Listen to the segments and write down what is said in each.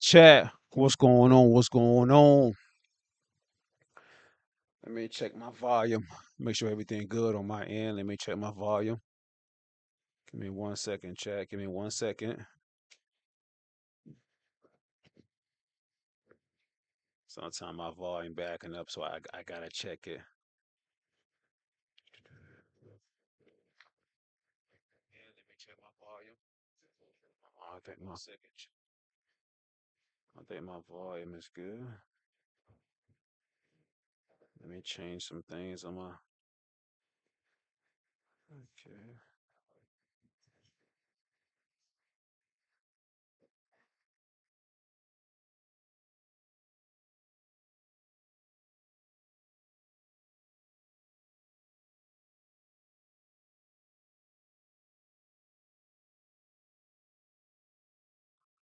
Chat, what's going on? What's going on? Let me check my volume. Make sure everything good on my end. Let me check my volume. Give me 1 second, chat. Give me 1 second. Sometimes my volume backing up, so I gotta check it. Yeah, let me check my volume. I think my second. I think my volume is good. Let me change some things on my. Okay.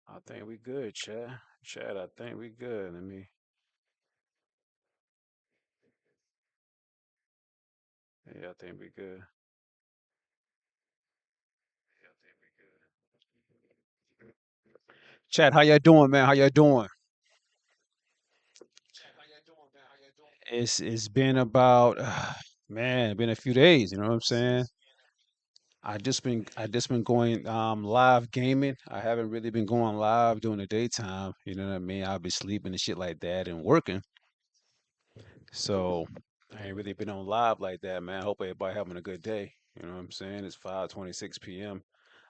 I think we good, chat. Chat, I think we good. Let me. Yeah, I think we good. Yeah, I think we good. Chat, how y'all doing, man? How y'all doing? It's been about man, been a few days, you know what I'm saying? I just been going live gaming. I haven't really been going live during the daytime, you know what I mean? I'll be sleeping and shit like that and working. So I ain't really been on live like that, man. Hope everybody having a good day. You know what I'm saying? It's 5:26 p.m.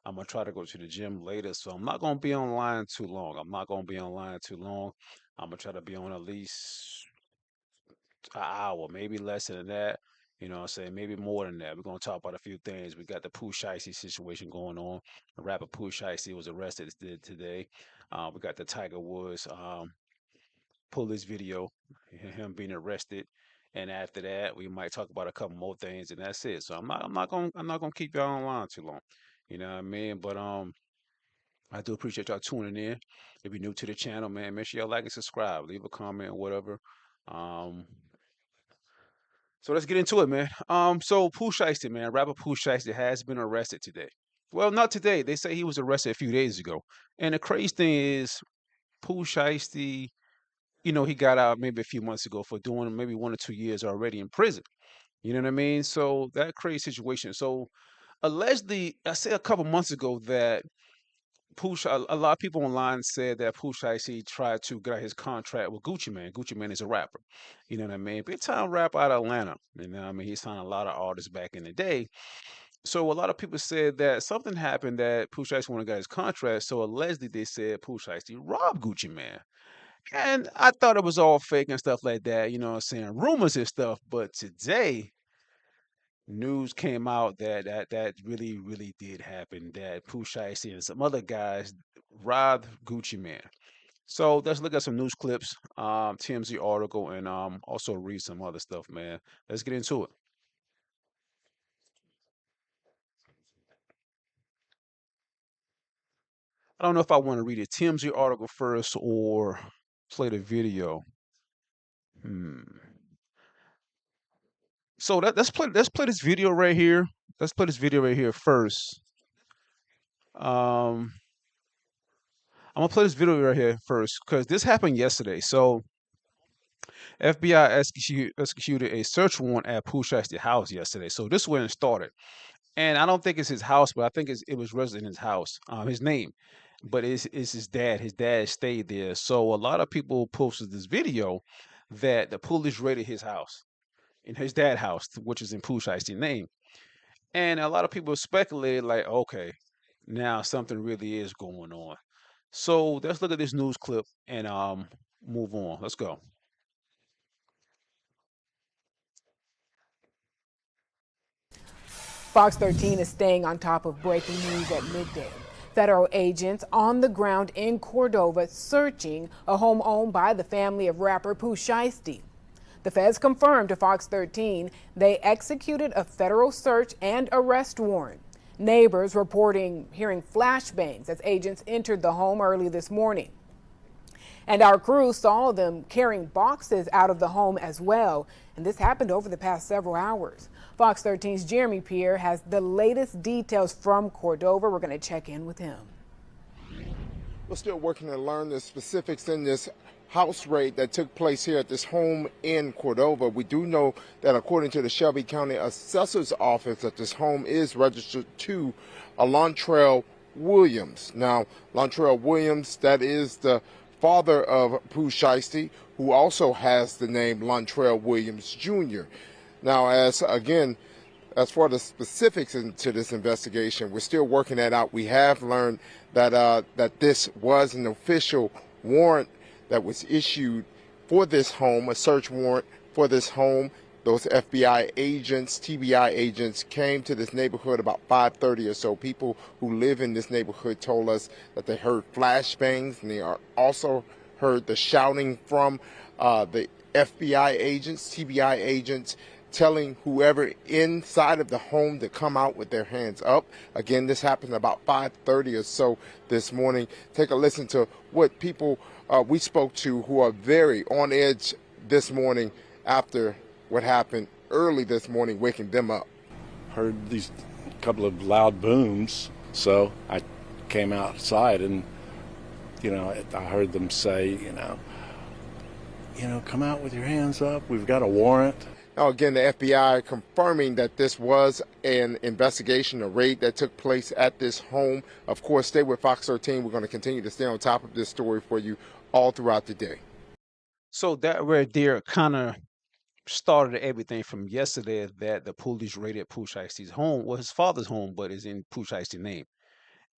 I'm gonna try to go to the gym later, so I'm not gonna be online too long. I'm not gonna be online too long. I'm gonna try to be on at least an hour, maybe less than that. You know what I'm saying? Maybe more than that. We're going to talk about a few things. We got the Pooh Shiesty situation going on. The rapper Pooh Shiesty was arrested today. We got the Tiger Woods police video, him being arrested. And after that, we might talk about a couple more things, and that's it. So I'm not gonna keep y'all online too long. You know what I mean? But I do appreciate y'all tuning in. If you're new to the channel, man, make sure y'all like and subscribe. Leave a comment, whatever. Um, So let's get into it, man. So Pooh Shiesty, man, rapper Pooh Shiesty has been arrested today. Well, not today. They say he was arrested a few days ago. And the crazy thing is, Pooh Shiesty, he got out maybe a few months ago for doing maybe 1 or 2 years already in prison. You know what I mean? So that crazy situation. So allegedly, I said a couple months ago that a lot of people online said that Pooh Shiesty tried to get out his contract with Gucci Mane. Gucci Mane is a rapper. You know what I mean? Big time rapper out of Atlanta. You know what I mean? He signed a lot of artists back in the day. So a lot of people said that something happened that Pooh Shiesty wanted to get his contract. So allegedly they said Pooh Shiesty robbed Gucci Mane. And I thought it was all fake and stuff like that, you know what I'm saying? Rumors and stuff. But today, news came out that really, really did happen. That Pooh Shiesty and some other guys robbed Gucci Mane. So let's look at some news clips, TMZ article, and also read some other stuff, man. Let's get into it. I don't know if I want to read a TMZ article first or play the video. Hmm. So let's play this video right here. Let's play this video right here first. Um, I'm gonna play this video right here first because this happened yesterday. So FBI executed a search warrant at Pooh Shiesty's house yesterday. So this is when it started. And I don't think it's his house, but I think it was resident in his house. His name, but it's his dad. His dad stayed there. So a lot of people posted this video that the police raided his house, in his dad's house, which is in Pooh Shiesty's name. And a lot of people speculated, like, okay, now something really is going on. So let's look at this news clip and move on. Let's go. Fox 13 is staying on top of breaking news at midday. Federal agents on the ground in Cordova searching a home owned by the family of rapper Pooh Shiesty. The feds confirmed to Fox 13 they executed a federal search and arrest warrant. Neighbors reporting hearing flashbangs as agents entered the home early this morning. And our crew saw them carrying boxes out of the home as well. And this happened over the past several hours. Fox 13's Jeremy Pierre has the latest details from Cordova. We're going to check in with him. We're still working to learn the specifics in this house raid that took place here at this home in Cordova. We do know that according to the Shelby County Assessor's Office, that this home is registered to Lontrell Williams. Now, Lontrell Williams, that is the father of Pooh Shiesty, who also has the name Lontrell Williams Jr. Now, as for the specifics into this investigation, we're still working that out. We have learned that that this was an official warrant that was issued for this home, a search warrant for this home. Those FBI agents, TBI agents, came to this neighborhood about 5:30 or so. People who live in this neighborhood told us that they heard flashbangs, and they also heard the shouting from the FBI agents, TBI agents, telling whoever inside of the home to come out with their hands up. Again, this happened about 5:30 or so this morning. Take a listen to what people we spoke to who are very on edge this morning after what happened early this morning, waking them up. Heard these couple of loud booms, so I came outside and, I heard them say, come out with your hands up. We've got a warrant. Now, again, the FBI confirming that this was an investigation, a raid that took place at this home. Of course, stay with Fox 13. We're going to continue to stay on top of this story for you all throughout the day. So that right there kind of started everything from yesterday, that the police raided Pooh Shiesty's home. Well, his father's home, but is in Pooh Shiesty's name.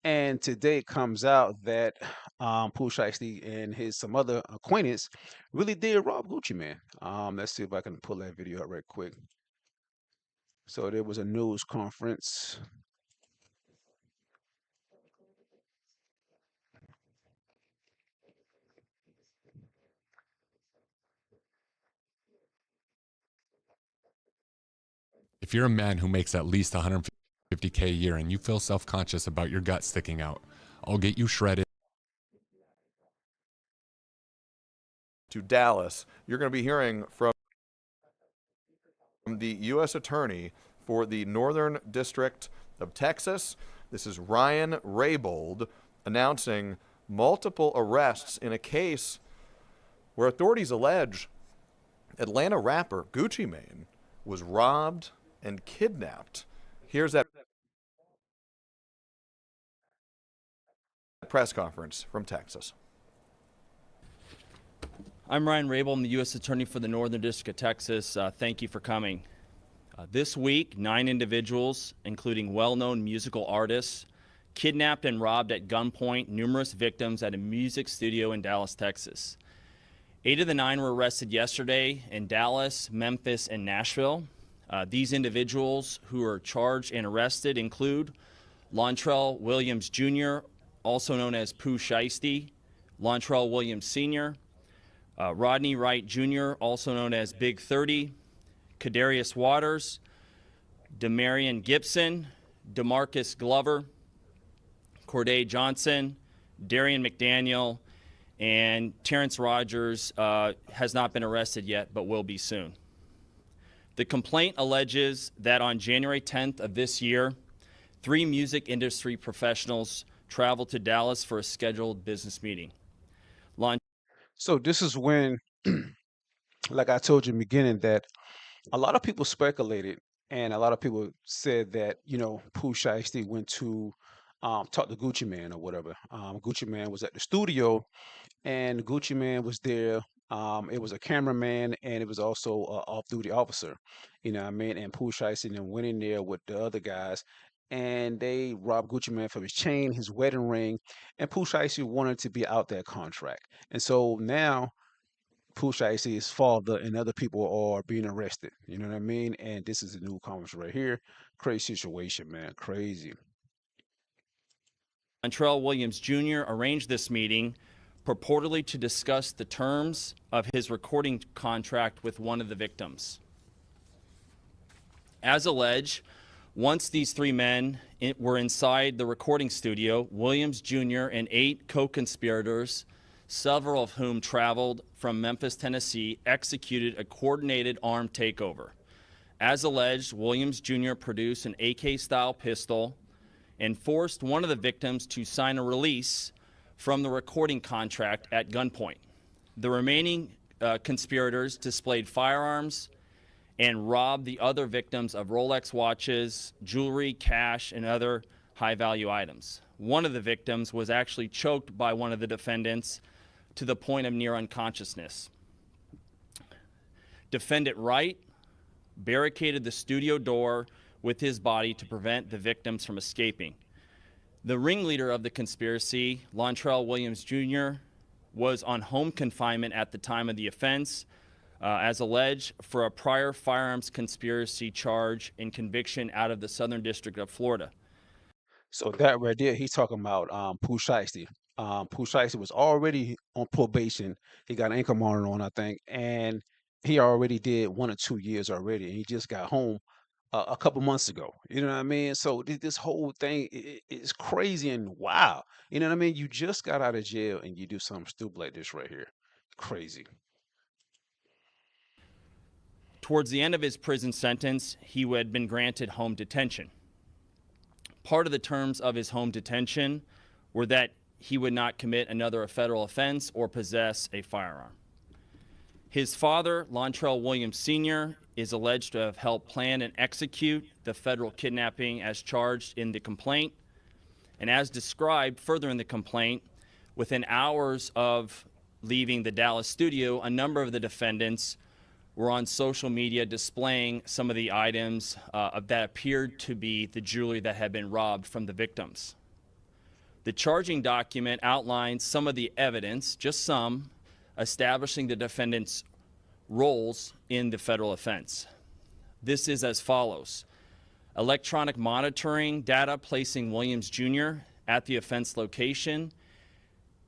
And today it comes out that Pooh Shiesty and some other acquaintance really did rob Gucci Man. Let's see if I can pull that video up right quick. So there was a news conference. If you're a man who makes at least $150K a year and you feel self-conscious about your gut sticking out, I'll get you shredded. To Dallas, you're going to be hearing from the U.S. Attorney for the Northern District of Texas. This is Ryan Raybould announcing multiple arrests in a case where authorities allege Atlanta rapper Gucci Mane was robbed and kidnapped. Here's that press conference from Texas. I'm Ryan Raybould. I'm the U.S. Attorney for the Northern District of Texas. Thank you for coming. This week, 9 individuals, including well-known musical artists, kidnapped and robbed at gunpoint numerous victims at a music studio in Dallas, Texas. 8 of the 9 were arrested yesterday in Dallas, Memphis, and Nashville. These individuals who are charged and arrested include Lontrell Williams Jr., also known as Pooh Shiesty, Lontrell Williams Sr., Rodney Wright Jr., also known as Big 30, Kadarius Waters, Demarion Gibson, DeMarcus Glover, Corday Johnson, Darian McDaniel, and Terrence Rogers has not been arrested yet, but will be soon. The complaint alleges that on January 10th of this year, 3 music industry professionals traveled to Dallas for a scheduled business meeting. So this is when, like I told you in the beginning, that a lot of people speculated and a lot of people said that, Pooh Shiesty went to talk to Gucci Man or whatever. Gucci Man was at the studio and Gucci Man was there. It was a cameraman and it was also an off-duty officer, you know what I mean? And Pooh Shiesty then went in there with the other guys and they robbed Gucci Man from his chain, his wedding ring, and Pooh Shiesty wanted to be out that contract. And so now Pooh Shiesty, his father, and other people are being arrested. You know what I mean? And this is a new conference right here. Crazy situation, man. Crazy. Lontrell Williams Jr. arranged this meeting purportedly to discuss the terms of his recording contract with one of the victims. As alleged, once these 3 men were inside the recording studio, Williams Jr. and 8 co-conspirators, several of whom traveled from Memphis, Tennessee, executed a coordinated armed takeover. As alleged, Williams Jr. produced an AK-style pistol and forced one of the victims to sign a release from the recording contract at gunpoint. The remaining conspirators displayed firearms and robbed the other victims of Rolex watches, jewelry, cash, and other high-value items. One of the victims was actually choked by one of the defendants to the point of near unconsciousness. Defendant Wright barricaded the studio door with his body to prevent the victims from escaping. The ringleader of the conspiracy, Lontrell Williams Jr., was on home confinement at the time of the offense, as alleged, for a prior firearms conspiracy charge and conviction out of the Southern District of Florida. So that right there, he's talking about Pooh Shiesty. Pooh Shiesty was already on probation. He got an ankle monitor on, I think, and he already did 1 or 2 years already. And he just got home a couple months ago. You know what I mean? So this whole thing is crazy and wow. You know what I mean? You just got out of jail and you do something stupid like this right here. Crazy. Towards the end of his prison sentence, he had been granted home detention. Part of the terms of his home detention were that he would not commit another federal offense or possess a firearm. His father, Lontrell Williams Sr., is alleged to have helped plan and execute the federal kidnapping as charged in the complaint. And as described further in the complaint, within hours of leaving the Dallas studio, a number of the defendants were on social media displaying some of the items that appeared to be the jewelry that had been robbed from the victims. The charging document outlines some of the evidence, just some, establishing the defendants' roles in the federal offense. This is as follows: electronic monitoring data placing Williams Jr. at the offense location,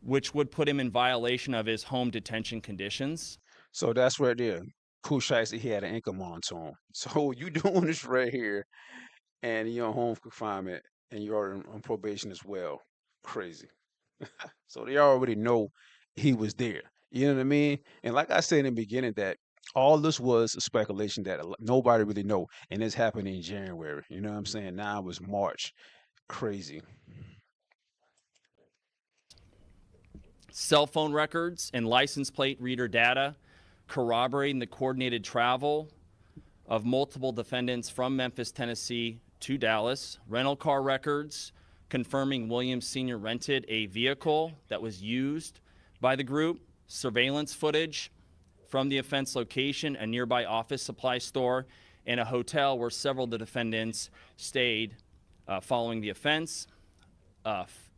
which would put him in violation of his home detention conditions. So that's right there. Pooh Shiesty, he had an ankle monitor on. So you doing this right here, and you're on home confinement, and you're on probation as well. Crazy. So they already know he was there. You know what I mean? And like I said in the beginning, that all this was a speculation that nobody really know, and this happened in January. You know what I'm saying? Now it was March. Crazy. Cell phone records and license plate reader data corroborating the coordinated travel of multiple defendants from Memphis, Tennessee to Dallas. Rental car records confirming Williams Sr. rented a vehicle that was used by the group. Surveillance footage from the offense location, a nearby office supply store, and a hotel where several of the defendants stayed following the offense.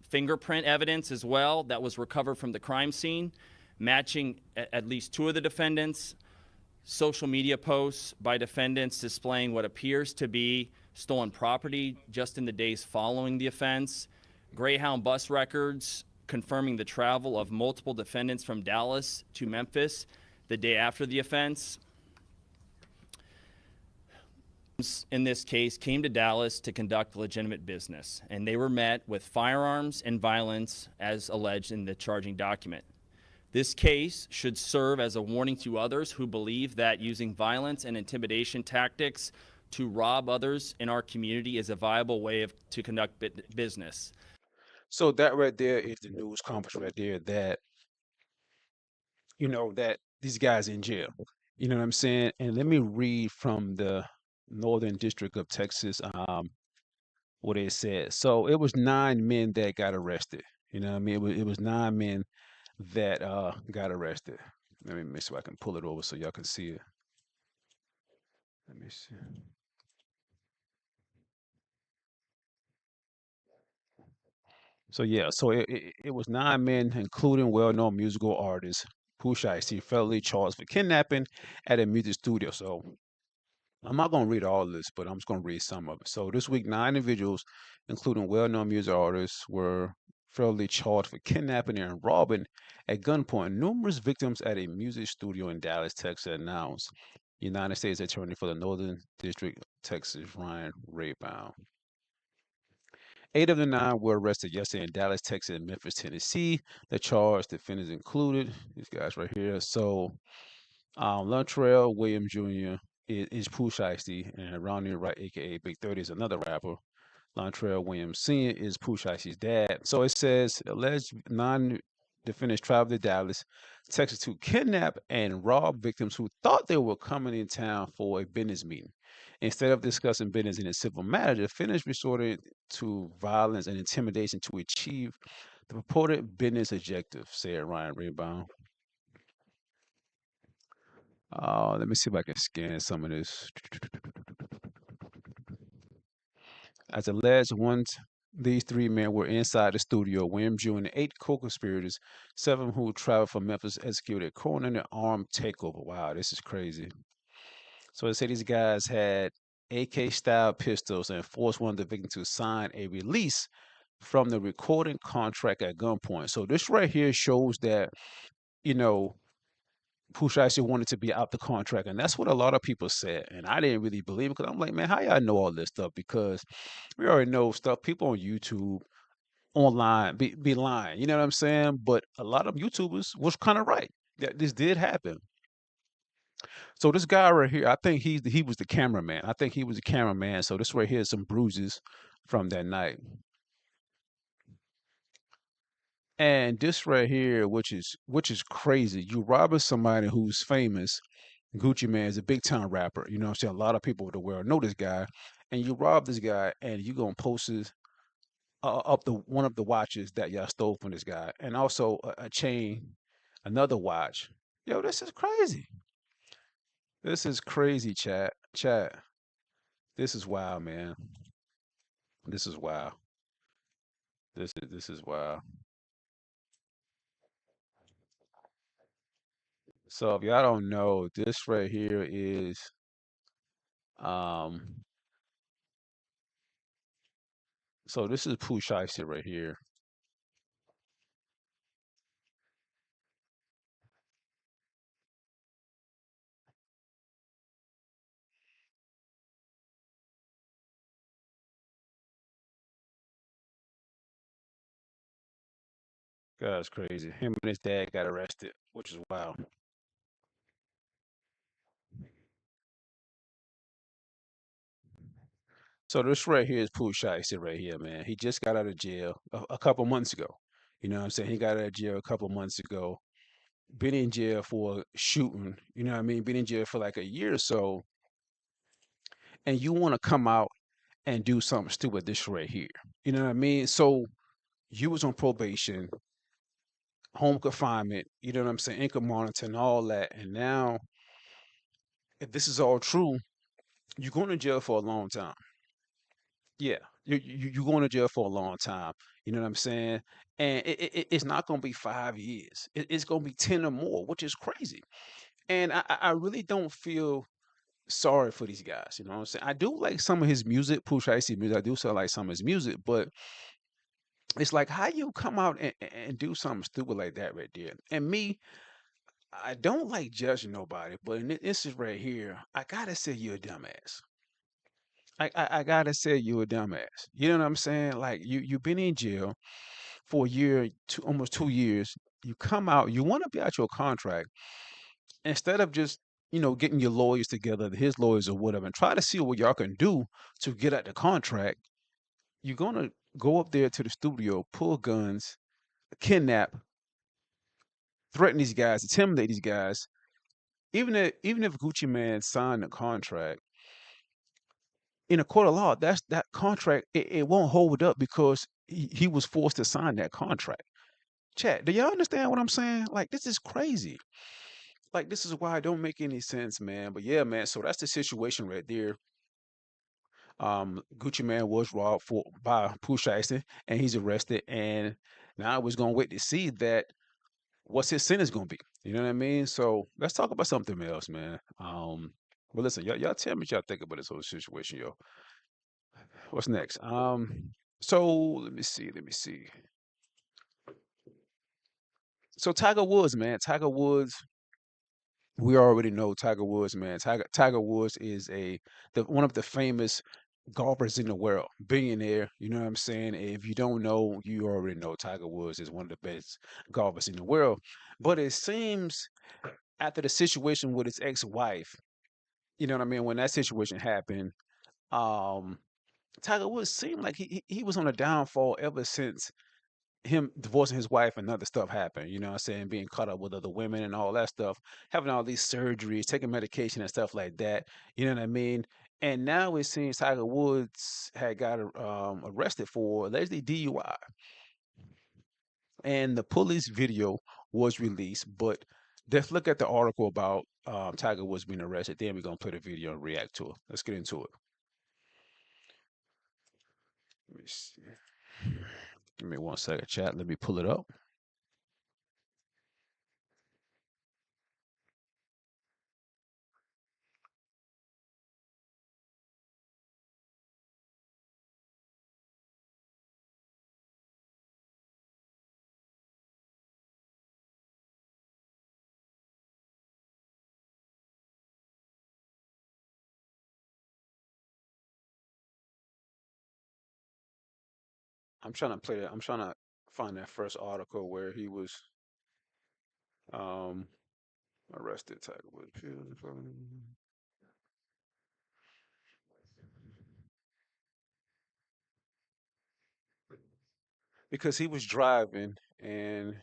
Fingerprint evidence as well that was recovered from the crime scene, matching at least two of the defendants. Social media posts by defendants displaying what appears to be stolen property just in the days following the offense. Greyhound bus records confirming the travel of multiple defendants from Dallas to Memphis the day after the offense. In this case, came to Dallas to conduct legitimate business, and they were met with firearms and violence as alleged in the charging document. This case should serve as a warning to others who believe that using violence and intimidation tactics to rob others in our community is a viable way to conduct business. So that right there is the news conference right there that that these guys in jail. You know what I'm saying? And let me read from the Northern District of Texas what it said. So it was 9 men that got arrested. You know what I mean? It was 9 men that got arrested. Let me make sure I can pull it over so y'all can see it. Let me see. So yeah, so it was 9 men, including well-known musical artist Pooh Shiesty, federally charged for kidnapping at a music studio. So I'm not gonna read all of this, but I'm just gonna read some of it. So this week, 9 individuals, including well-known music artists, were federally charged for kidnapping and robbing at gunpoint numerous victims at a music studio in Dallas, Texas, announced United States Attorney for the Northern District of Texas, Ryan Raybound. 8 of the 9 were arrested yesterday in Dallas, Texas, and Memphis, Tennessee. The charged defendants included these guys right here. So, Lontrell Williams Jr. is Pooh Shiesty, and Ronnie Wright, aka Big 30, is another rapper. Lontrell Williams Sr. is Pooh Shiesty's dad. So it says alleged non-defendants traveled to Dallas, Texas to kidnap and rob victims who thought they were coming in town for a business meeting. Instead of discussing business in a civil matter, the defendants resorted to violence and intimidation to achieve the purported business objective, said Ryan Raybaum. Let me see if I can scan some of this. As alleged, once these three men were inside the studio, William Jr. and eight co-conspirators, seven who traveled from Memphis, executed a coordinated armed takeover. Wow, this is crazy. So they say these guys had AK-style pistols and forced one of the victims to sign a release from the recording contract at gunpoint. So this right here shows that, you know, Pooh Shiesty wanted to be out the contract, and that's what a lot of people said. And I didn't really believe it because I'm like, man, how y'all know all this stuff? Because we already know stuff. People on YouTube, online, be lying. You know what I'm saying? But a lot of YouTubers was kind of right that this did happen. So this guy right here, I think he was the cameraman. I think he was the cameraman. So this right here is some bruises from that night. And this right here, which is crazy. You robbing somebody who's famous. Gucci Man is a big time rapper. You know what I'm saying? A lot of people in the world know this guy. And you rob this guy and you gonna post his up the one of the watches that y'all stole from this guy. And also a chain, another watch. Yo, this is crazy. This is crazy, chat. Chat. This is wild, man. This is wild. This is wild. So if y'all don't know, this right here is um so this is Pooh Shiesty right here. That's crazy. Him and his dad got arrested, which is wild. So this right here is Pooh Shiesty right here, man. He just got out of jail a couple months ago. You know what I'm saying? He got out of jail a couple months ago. Been in jail for shooting, you know what I mean? Been in jail for like a year or so. And you want to come out and do something stupid this right here. You know what I mean? So you was on probation, home confinement, you know what I'm saying, income monitoring, all that. And now, if this is all true, you're going to jail for a long time. Yeah, you're going to jail for a long time. You know what I'm saying? And it's not going to be 5 years. It's going to be 10 or more, which is crazy. And I really don't feel sorry for these guys. You know what I'm saying? I do like some of his music, Pooh Shiesty music. I do so like some of his music, but it's like how you come out and do something stupid like that right there. And me, I don't like judging nobody, but in this is right here, I gotta say you're a dumbass. I gotta say you a dumbass. You know what I'm saying? Like you've been in jail for a year, almost 2 years. You come out, you want to be out your contract instead of just getting your lawyers together, his lawyers or whatever, and try to see what y'all can do to get out the contract. You're gonna go up there to the studio, pull guns, kidnap, threaten these guys, intimidate these guys. Even if Gucci Man signed the contract in a court of law, that contract it won't hold up because he was forced to sign that contract. Chat, do y'all understand what I'm saying? Like this is crazy. Like this is why it don't make any sense, man. But yeah, man. So that's the situation right there. Gucci Man was robbed by Pooh Shiesty, and he's arrested. And now we're gonna wait to see that what's his sentence gonna be. You know what I mean? So let's talk about something else, man. But listen, y'all tell me what y'all think about this whole situation, yo. What's next? So let me see. So Tiger Woods, man. Tiger Woods, we already know Tiger Woods, man. Tiger Woods is one of the famous golfers in the world, billionaire. You know what I'm saying? If you don't know, you already know Tiger Woods is one of the best golfers in the world. But it seems after the situation with his ex-wife, you know what I mean? When that situation happened, um, Tiger Woods seemed like he was on a downfall ever since him divorcing his wife and other stuff happened. You know what I'm saying? Being caught up with other women and all that stuff, having all these surgeries, taking medication and stuff like that. You know what I mean? And now it seems Tiger Woods had got arrested for allegedly DUI. And the police video was released, but let's look at the article about Tiger Woods being arrested. Then we're going to play the video and react to it. Let's get into it. Let me see. Give me 1 second, chat. Let me pull it up. I'm trying to play that. I'm trying to find that first article where he was um, arrested. Tiger Woods because he was driving and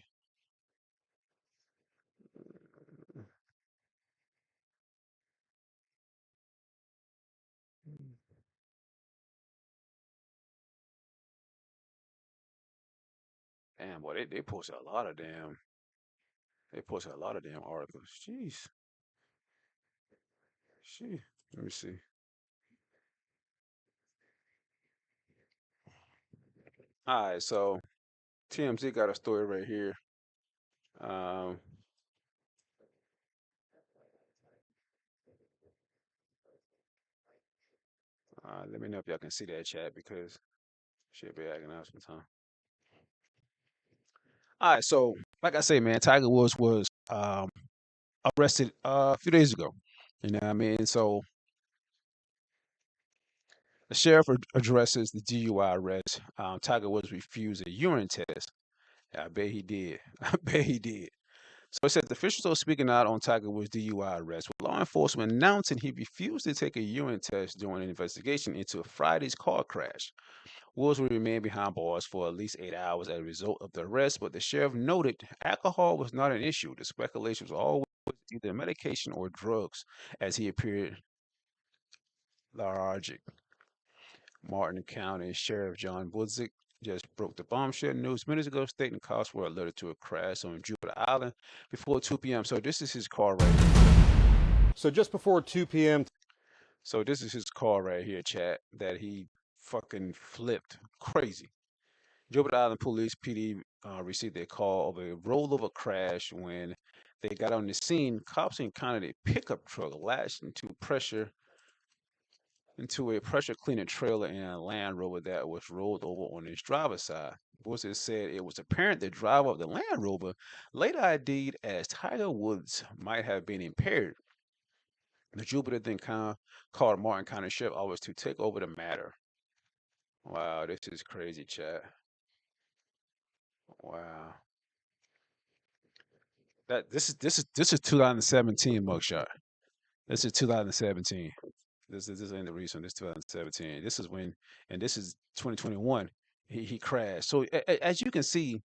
damn, boy, they posted a lot of damn articles. Jeez, she. Let me see. All right, so TMZ got a story right here. Um, let me know if y'all can see that chat because she'll be acting out sometime. All right, so like I say, man, Tiger Woods was arrested a few days ago. You know what I mean? So the sheriff addresses the DUI arrest. Tiger Woods refused a urine test. I bet he did. I bet he did. So it says the officials are speaking out on Tiger Woods' DUI arrest, with law enforcement announcing he refused to take a urine test during an investigation into Friday's car crash. Woods will remain behind bars for at least 8 hours as a result of the arrest, but the sheriff noted alcohol was not an issue. The speculation was always either medication or drugs, as he appeared lethargic. Martin County Sheriff John Woodzik just broke the bombshell news minutes ago, stating cops were alerted to a crash on Jupiter Island before 2 p.m. So this is his car right here. So just before 2 p.m. So this is his car right here, chat, that he fucking flipped. Crazy. Jupiter Island Police PD received a call of a rollover crash. When they got on the scene, cops encountered a pickup truck lashed into a pressure cleaner trailer and a Land Rover that was rolled over on its driver's side. Voices said it was apparent the driver of the Land Rover, later ID'd as Tiger Woods, might have been impaired. The Jupiter then called Martin County Sheriff Office to take over the matter. Wow, this is crazy, chat. Wow. This is 2017 mugshot. This is 2017. This ain't the recent. This 2017. This is when, and this is 2021. He crashed. So as you can see,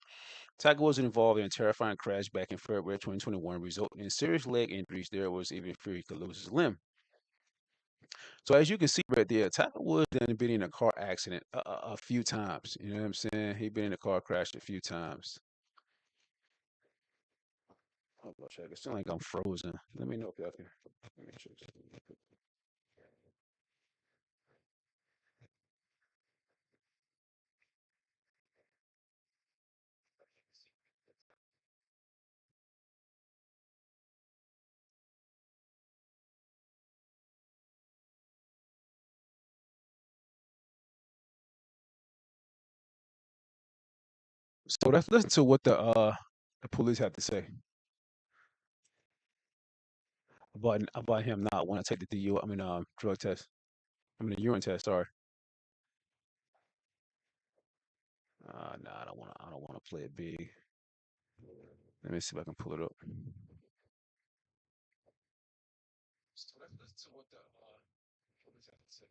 Tiger was involved in a terrifying crash back in February 2021, resulting in serious leg injuries. There was even fear he could lose his limb. So as you can see right there, Tiger Woods done been in a car accident a few times. You know what I'm saying? He been in a car crash a few times. Hold on, check. It sounds like I'm frozen. Let me know if y'all can. Let me check. So let's listen to what the police have to say about him not want to take the drug test. The urine test. Sorry. No, I don't want to. I don't want to play it big. Let me see if I can pull it up. So let's listen to what the police have to say.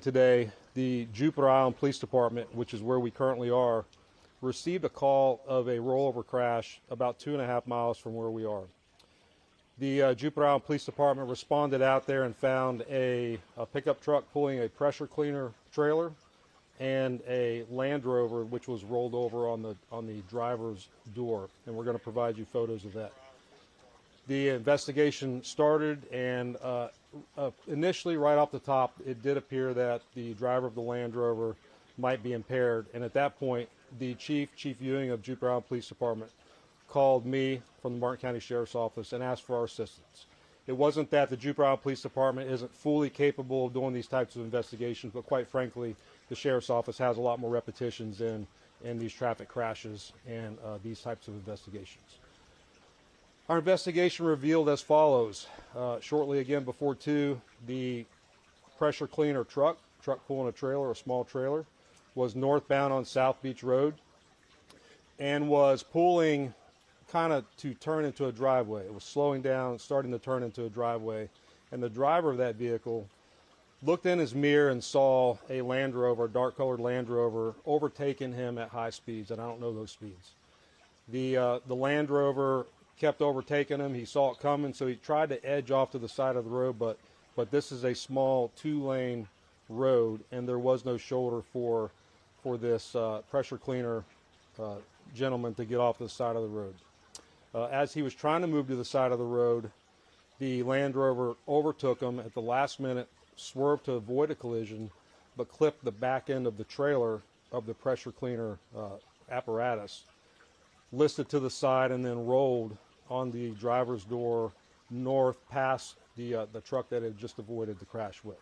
Today, the Jupiter Island Police Department, which is where we currently are, received a call of a rollover crash about 2.5 miles from where we are. The Jupiter Island Police Department responded out there and found a pickup truck pulling a pressure cleaner trailer and a Land Rover which was rolled over on the driver's door, and we're going to provide you photos of that. The investigation started, and initially, right off the top, it did appear that the driver of the Land Rover might be impaired, and at that point, the Chief Ewing of Jupiter Island Police Department called me from the Martin County Sheriff's Office and asked for our assistance. It wasn't that the Jupiter Island Police Department isn't fully capable of doing these types of investigations, but quite frankly, the Sheriff's Office has a lot more repetitions in these traffic crashes and these types of investigations. Our investigation revealed as follows. Shortly again before 2, the pressure cleaner truck pulling a trailer, a small trailer, was northbound on South Beach Road and was pulling kind of to turn into a driveway. It was slowing down, starting to turn into a driveway, and the driver of that vehicle looked in his mirror and saw a Land Rover, a dark-colored Land Rover, overtaking him at high speeds, and I don't know those speeds. The Land Rover kept overtaking him. He saw it coming, so he tried to edge off to the side of the road, but this is a small 2-lane road, and there was no shoulder for this pressure cleaner gentleman to get off the side of the road. As he was trying to move to the side of the road, the Land Rover overtook him at the last minute, swerved to avoid a collision, but clipped the back end of the trailer of the pressure cleaner apparatus, listed to the side, and then rolled on the driver's door north past the truck that had just avoided the crash with.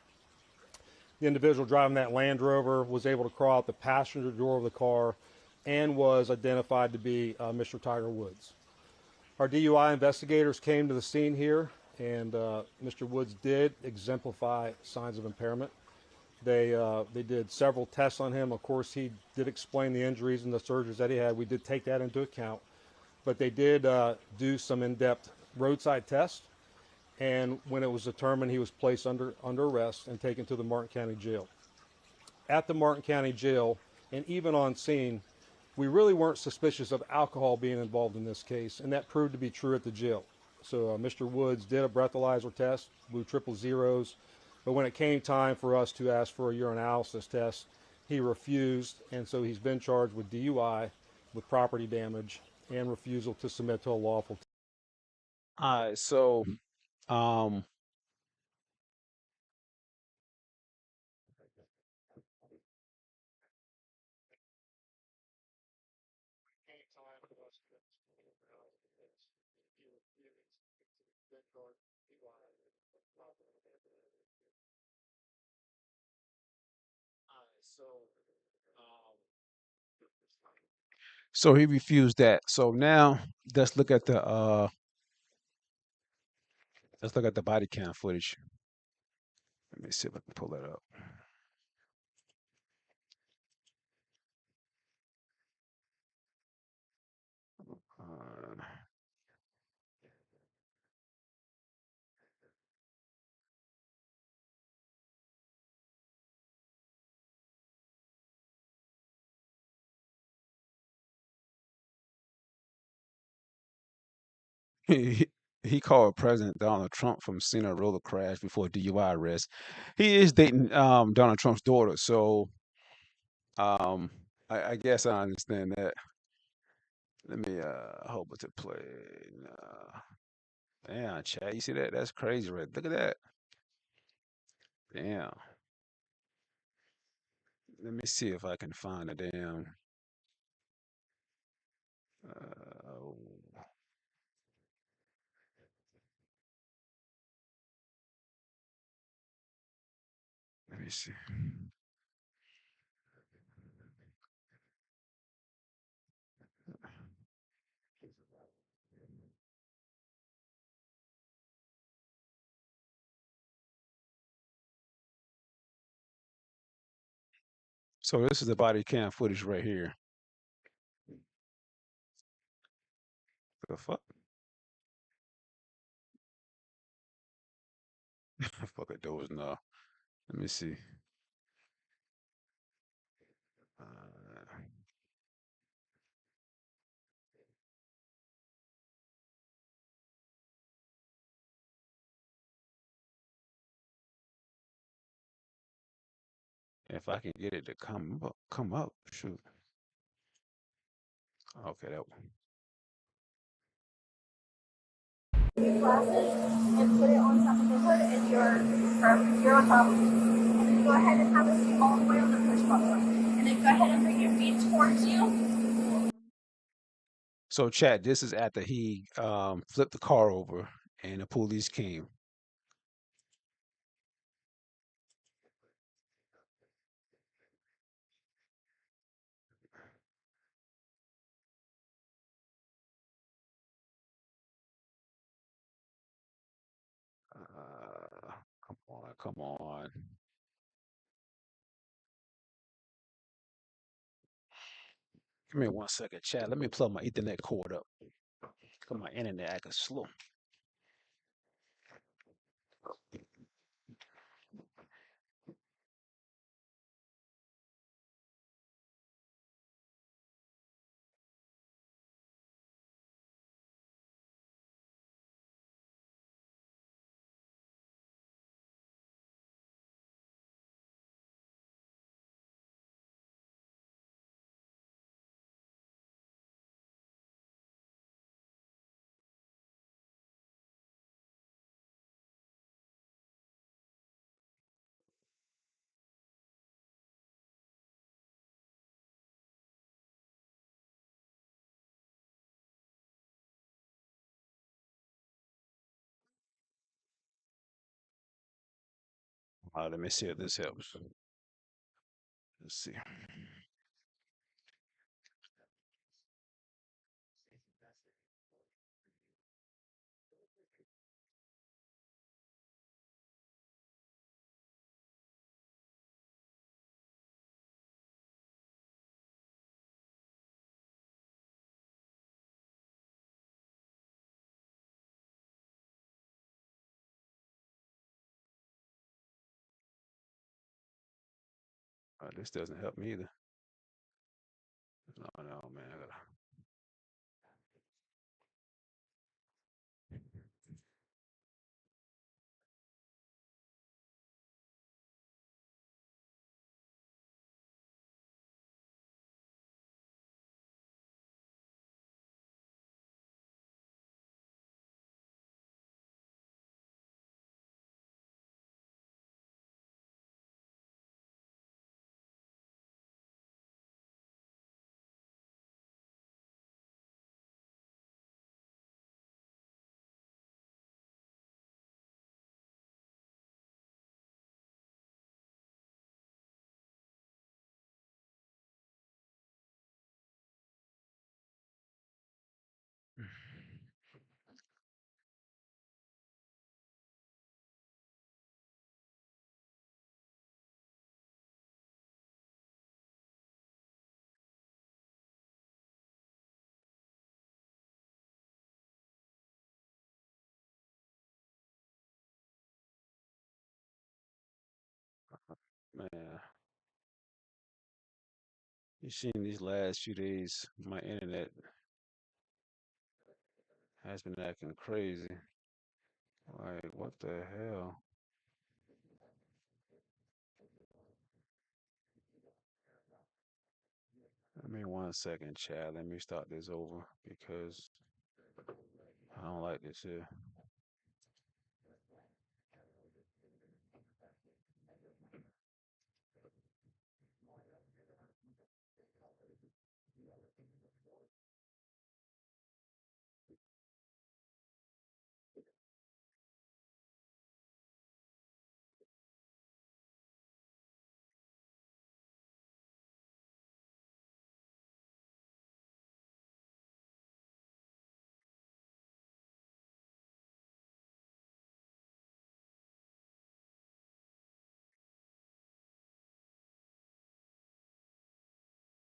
The individual driving that Land Rover was able to crawl out the passenger door of the car and was identified to be Mr. Tiger Woods. Our DUI investigators came to the scene here, and Mr. Woods did exemplify signs of impairment. They did several tests on him. Of course, he did explain the injuries and the surgeries that he had. We did take that into account. But they did do some in-depth roadside tests, and when it was determined, he was placed under arrest and taken to the Martin County Jail. At the Martin County Jail, and even on scene, we really weren't suspicious of alcohol being involved in this case, and that proved to be true at the jail. So Mr. Woods did a breathalyzer test, blew 000s, but when it came time for us to ask for a urinalysis test, he refused, and so he's been charged with DUI, with property damage, and refusal to submit to a lawful test. All right, so um, so he refused that. So now let's look at the body cam footage. Let me see if I can pull that up. Uh, he he called President Donald Trump from seeing a roller crash before DUI arrest. He is dating Donald Trump's daughter, so um I guess I understand that. Let me hope to play. Damn, chat, you see that? That's crazy, right? Look at that. Damn. Let me see if I can find a damn. Oh, let me see. So this is the body cam footage right here. The fuck? Fuck it, those no. Let me see. Uh, if I can get it to come up, shoot. Okay, that one. Your glasses and put it on top of the hood and you're on top. And then go ahead and have a seat all the way on the push button. And then go ahead and bring your feet towards you. So, chat. This is after he flipped the car over and the police came. Come on, come on. Give me 1 second, chat. Let me plug my Ethernet cord up. Cause my internet acting slow. Let me see if this helps. Let's see. This doesn't help me either. No, no, man. I gotta. Man, you seen these last few days, my internet has been acting crazy. Like, what the hell? Give me 1 second, Chad. Let me start this over because I don't like this here.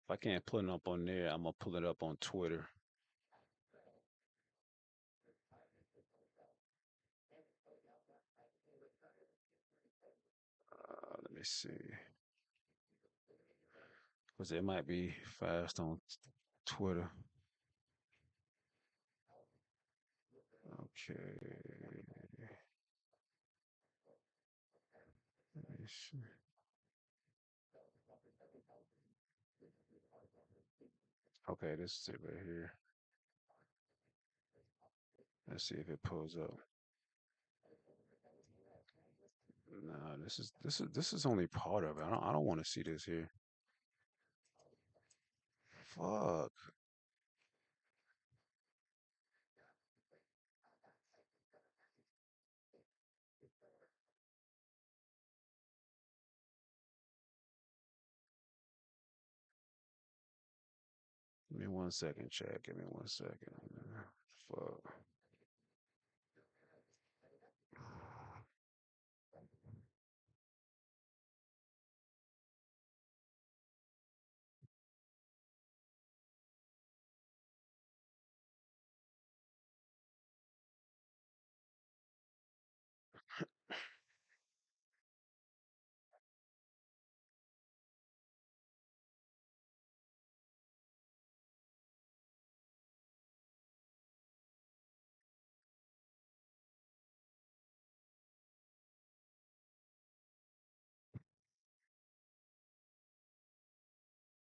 If I can't pull it up on there, I'm gonna pull it up on Twitter. me see. Because it might be fast on Twitter. Okay. Let me see. Okay, this is it right here. Let's see if it pulls up. Nah, this is only part of it. I don't want to see this here. Fuck. Give me 1 second, chat. Give me 1 second. Fuck.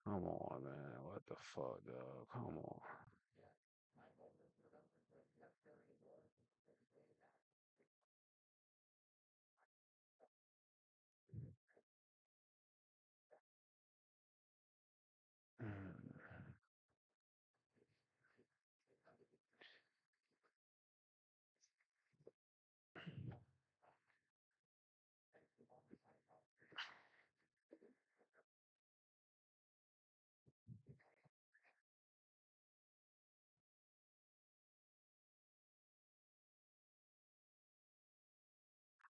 Come on, man. What the fuck, dog? Come on. Mm.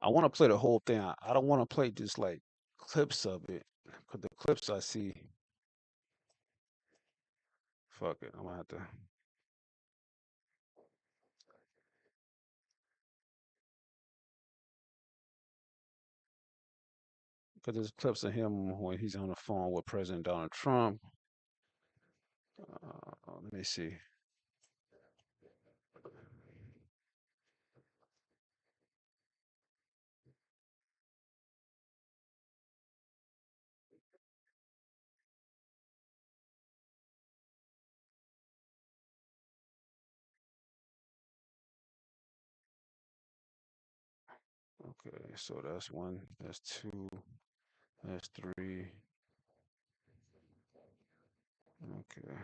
I want to play the whole thing. I don't want to play just like clips of it. Cause the clips I see, fuck it. I'm gonna have to. Cause there's clips of him when he's on the phone with President Donald Trump. Let me see. Okay, so that's one, that's two, that's three. Okay.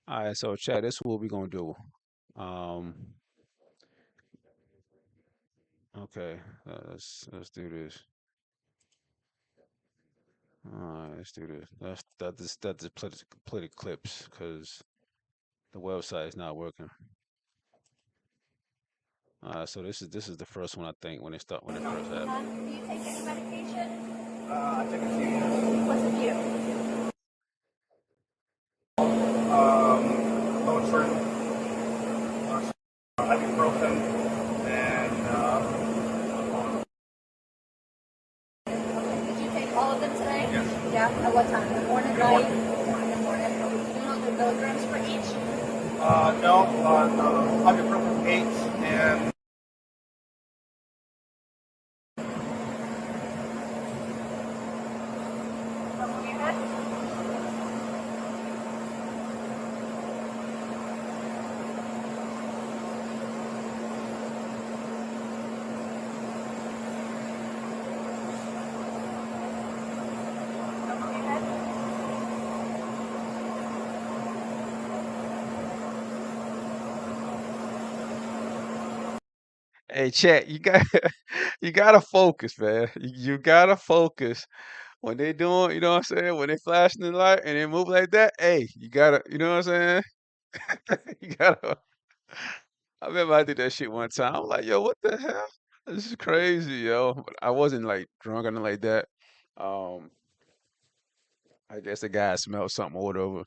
All right, so chat, this is what we're gonna do. Um, okay, let's do this. All right, let's do this. That's play the clips because the website is not working. So this is the first one I think when it first happened. Do you take any medication? I took a few years. What's a few? Motrin, ibuprofen, and Did you take all of them today? yes. Yeah. At what time? In the morning, night? Morning and morning. Do you know the milligrams for each? No, ibuprofen 8 and From your head? From your head? Hey, chat, you got you gotta focus, man. You gotta focus when they doing, you know what I'm saying? When they flashing the light and they move like that. Hey, you gotta, you know what I'm saying? You gotta. I remember I did that shit one time. I'm like, yo, what the hell? This is crazy, yo. But I wasn't like drunk or nothing like that. Um, I guess the guy smelled something or whatever.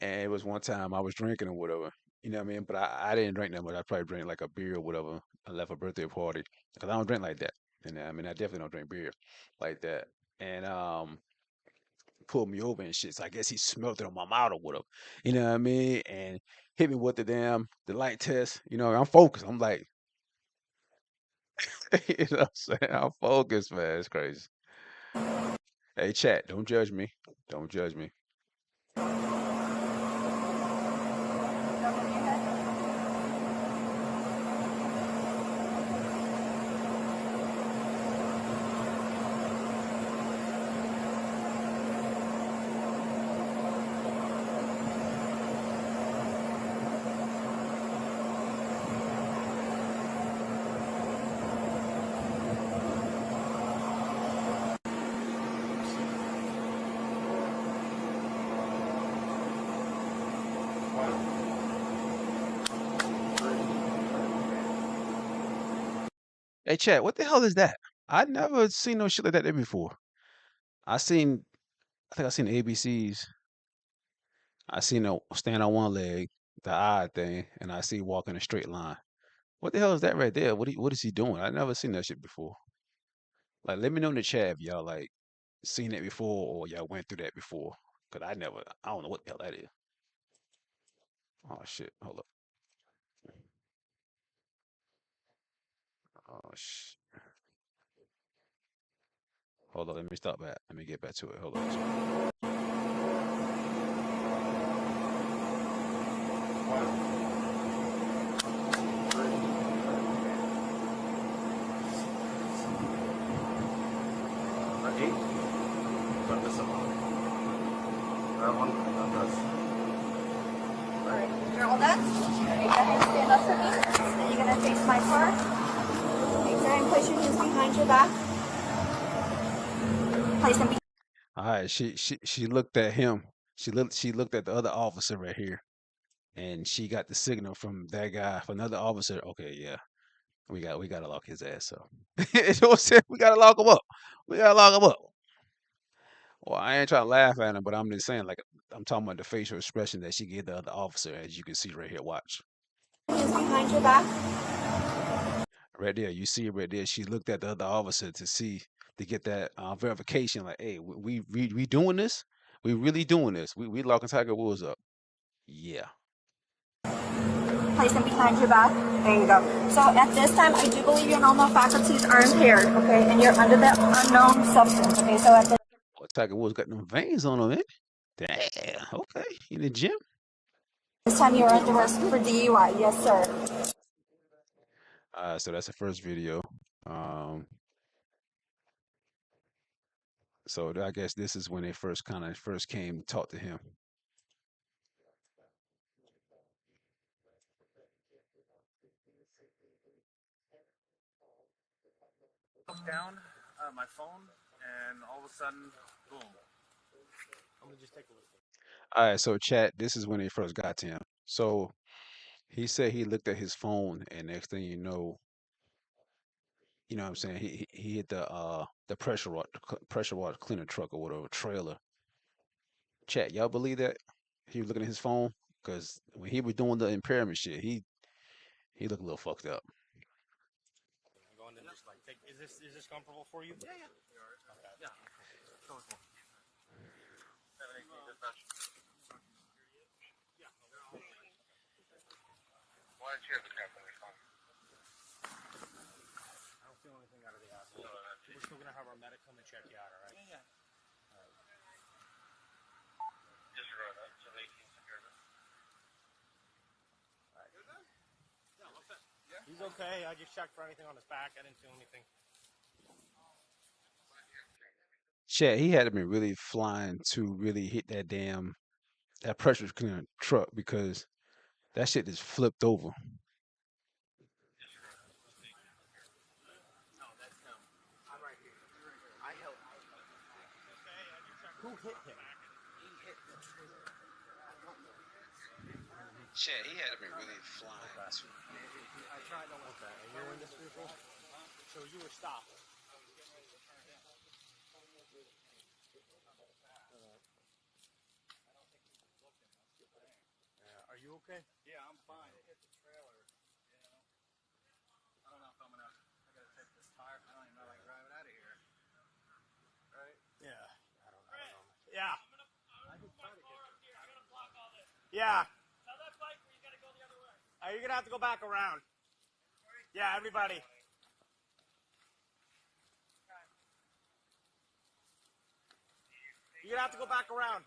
And it was one time I was drinking or whatever. You know what I mean? But I didn't drink that much. I probably drank like a beer or whatever. I left a birthday party because I don't drink like that. And I mean, I definitely don't drink beer like that. And pulled me over and shit. So I guess he smelled it on my mouth or whatever. You know what I mean? And hit me with the light test. You know, I'm focused. I'm like, you know what I'm saying? I'm focused, man. It's crazy. Hey, chat, don't judge me. Don't judge me. Hey, chat, what the hell is that? I never seen no shit like that there before. I seen, I think I seen the ABCs. I seen a stand on one leg, the odd thing, and I see walk in a straight line. What the hell is that right there? What is he doing? I never seen that shit before. Like, let me know in the chat if y'all like seen it before or y'all went through that before. Cause I don't know what the hell that is. Oh shit, hold up. Oh sh, hold up. Let me stop that. Let me get back to it. Hold up. Alright, you're all done? Alright, go ahead and stand up for me. And you're gonna face my car. Make sure and push your hands behind your back. Place them behind. All right, she looked at him. She looked at the other officer right here, and she got the signal from that guy, from another officer. Okay, yeah, we gotta lock his ass up. You know what I'm saying? We gotta lock him up. We gotta lock him up. Well, I ain't trying to laugh at him, but I'm just saying, like, I'm talking about the facial expression that she gave the other officer, as you can see right here. Watch. Hands behind your back. Right there, you see it right there. She looked at the other officer to get that verification. Like, hey, we doing this? We really doing this? We locking Tiger Woods up? Yeah. Place them behind your back. There you go. So at this time, I do believe your normal faculties are impaired, okay? And you're under the unknown substance, okay? So at this Well, Tiger Woods got them veins on him, eh? Damn. Okay. In the gym. time, you're under arrest for DUI. Yes, sir. So that's the first video. Um, so I guess this is when they first came to talk to him. Down my phone, and all of a sudden, boom. I'm gonna just take a look. All right, so chat, this is when they first got to him. So he said he looked at his phone, and next thing you know what I'm saying, he hit the pressure water cleaner truck or whatever trailer. Chat, y'all believe that? He was looking at his phone? Because when he was doing the impairment shit, he looked a little fucked up. I'm going to just like take. Is this comfortable for you? Yeah, yeah. Okay. Yeah. Go with me. 718 dispatch. Yeah. Why don't you have the captain respond? I don't feel anything out of the asshole. We're still gonna have our medic come and check you out, all right? Yeah, yeah. Disregard that. 718 secure this. All right. Yeah, what's that? Yeah. He's okay. I just checked for anything on his back. I didn't feel anything. Chat, he had to be really flying to really hit that pressure cleaner truck because that shit just flipped over. No, that's him. I'm right here. I helped. Okay, I just checked. Who hit him? He hit him. Chat, he had to be really flying to. I tried to. Okay, and you're in this vehicle? So you were stopped. Are you okay? Yeah, I'm fine. It hit the trailer. You know, I don't know if I'm gonna. I gotta take this tire. I don't even know. Yeah. Tell that bike where you gotta go the other way. You're gonna have to go back around. Yeah, everybody. You're gonna have to go back around.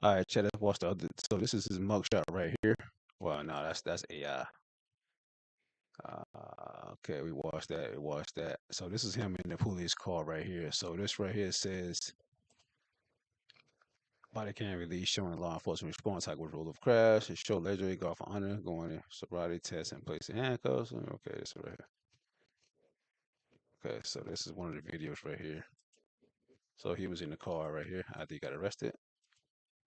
All right, Chad, let's watch the other. So this is his mugshot right here. Well, no, that's AI. Okay, we watched that. We watched that. So this is him in the police car right here. So this right here says body cam release showing law enforcement response like with rule of crash. It showed legendary golf for honor going in sobriety test and placing handcuffs. Okay, this right here. Okay, so this is one of the videos right here. So he was in the car right here. I think he got arrested.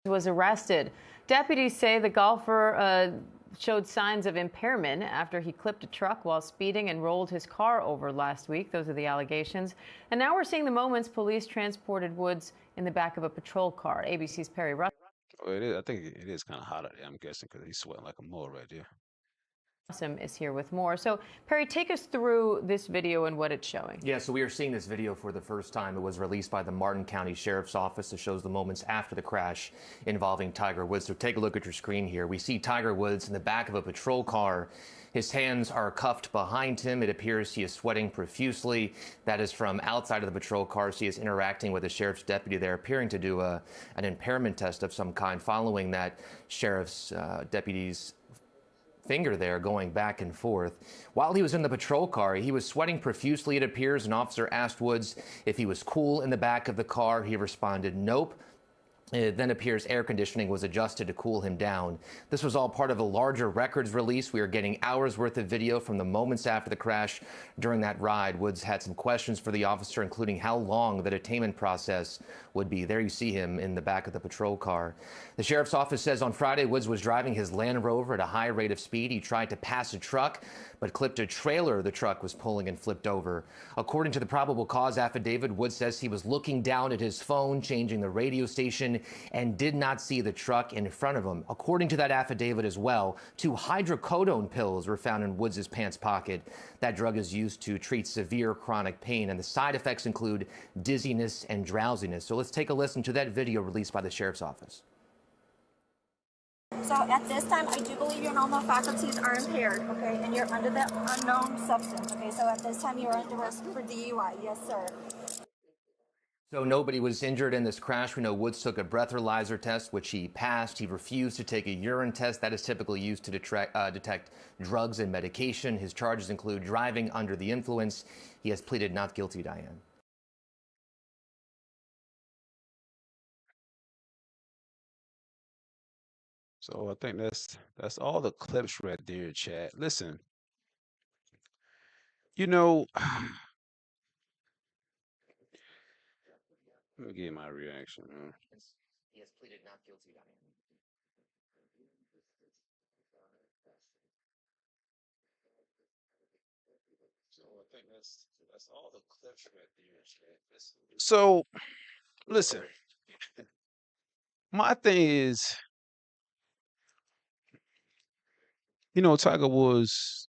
Was arrested. Deputies say the golfer showed signs of impairment after he clipped a truck while speeding and rolled his car over last week. Those are the allegations. And now we're seeing the moments police transported Woods in the back of a patrol car. ABC's Perry Russell Oh, it is. I think it is kind of hot out there. I'm guessing because he's sweating like a mole right there. is here with more. So, Perry, take us through this video and what it's showing. Yeah, so we are seeing this video for the first time. It was released by the Martin County Sheriff's Office. It shows the moments after the crash involving Tiger Woods. So take a look at your screen here. We see Tiger Woods in the back of a patrol car. His hands are cuffed behind him. It appears he is sweating profusely. That is from outside of the patrol car. So he is interacting with a sheriff's deputy there, appearing to do an impairment test of some kind following that sheriff's deputy's finger there going back and forth. While he was in the patrol car, he was sweating profusely, it appears. An officer asked Woods if he was cool in the back of the car. He responded, nope. It then appears air conditioning was adjusted to cool him down. This was all part of a larger records release. We are getting hours worth of video from the moments after the crash. During that ride, Woods had some questions for the officer, including how long the detainment process would be. There you see him in the back of the patrol car. The sheriff's office says on Friday, Woods was driving his Land Rover at a high rate of speed. He tried to pass a truck, but clipped a trailer the truck was pulling and flipped over. According to the probable cause affidavit, Woods says he was looking down at his phone, changing the radio station, and did not see the truck in front of him. According to that affidavit as well, 2 hydrocodone pills were found in Woods' pants pocket. That drug is used to treat severe chronic pain, and the side effects include dizziness and drowsiness. So let's take a listen to that video released by the sheriff's office. So at this time, I do believe your normal faculties are impaired, okay, and you're under the unknown substance, okay? So at this time, you're under arrest for DUI, yes, sir. So nobody was injured in this crash. We know Woods took a breathalyzer test, which he passed. He refused to take a urine test. That is typically used to detect drugs and medication. His charges include driving under the influence. He has pleaded not guilty, Diane. So I think that's all the clips right there, Chad. Listen, you know, let me give you my reaction. He has pleaded not guilty, Diane. So I think that's all the clips right there, Chad. So listen, my thing is, Tiger Woods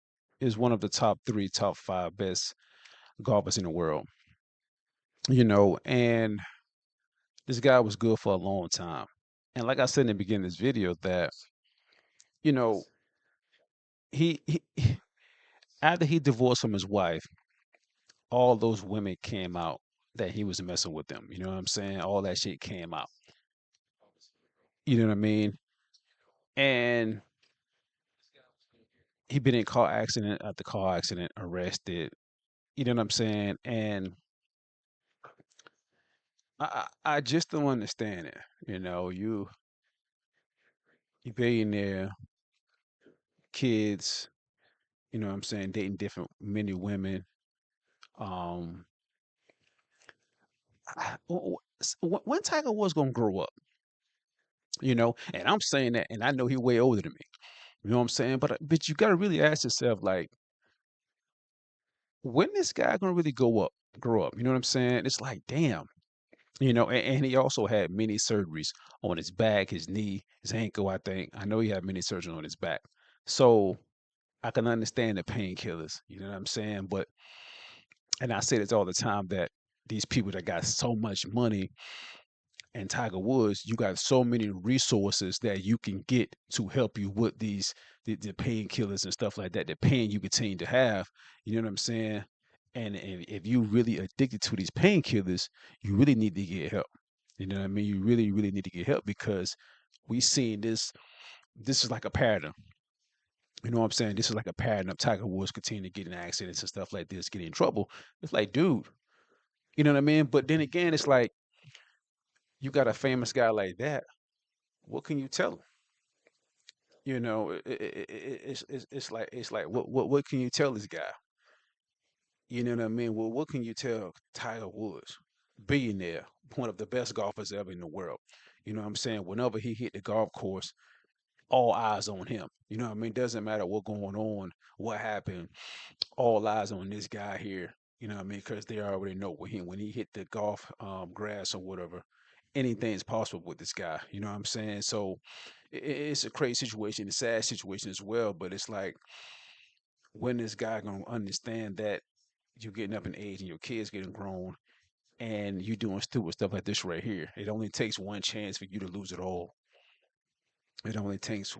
is one of the top 3, top 5 best golfers in the world. And this guy was good for a long time. And like I said in the beginning of this video, that you know he after he divorced from his wife, all those women came out that he was messing with them. You know what I'm saying? All that shit came out. You know what I mean? And he been in car accident after car accident, arrested. You know what I'm saying? And I just don't understand it. You billionaire, kids. You know what I'm saying? Dating different many women. Um, when Tiger was gonna grow up, and I'm saying that, and I know he way older than me. You know what I'm saying? But you got to really ask yourself, like, when this guy gonna really grow up? You know what I'm saying? It's like, damn. And he also had many surgeries on his back, his knee, his ankle, I think. I know he had many surgeries on his back. So I can understand the painkillers, you know what I'm saying? And I say this all the time that these people that got so much money and Tiger Woods, you got so many resources that you can get to help you with the painkillers and stuff like that, the pain you continue to have. You know what I'm saying? And if you really addicted to these painkillers, you really need to get help. You know what I mean? You really, really need to get help because we seen this. This is like a pattern. You know what I'm saying? This is like a pattern of Tiger Woods continue to get in accidents and stuff like this, get in trouble. It's like, dude, you know what I mean? But then again, it's like you got a famous guy like that. What can you tell him? It's like what can you tell this guy? You know what I mean? Well, what can you tell Tiger Woods, billionaire, one of the best golfers ever in the world? You know what I'm saying? Whenever he hit the golf course, all eyes on him. You know what I mean? Doesn't matter what going on, what happened, all eyes on this guy here. You know what I mean? Because they already know when he hit the golf grass or whatever, anything's possible with this guy. You know what I'm saying? So it's a crazy situation, a sad situation as well. But it's like when this guy gonna understand that you're getting up in age and your kids getting grown and you doing stupid stuff like this right here. It only takes one chance for you to lose it all. It only takes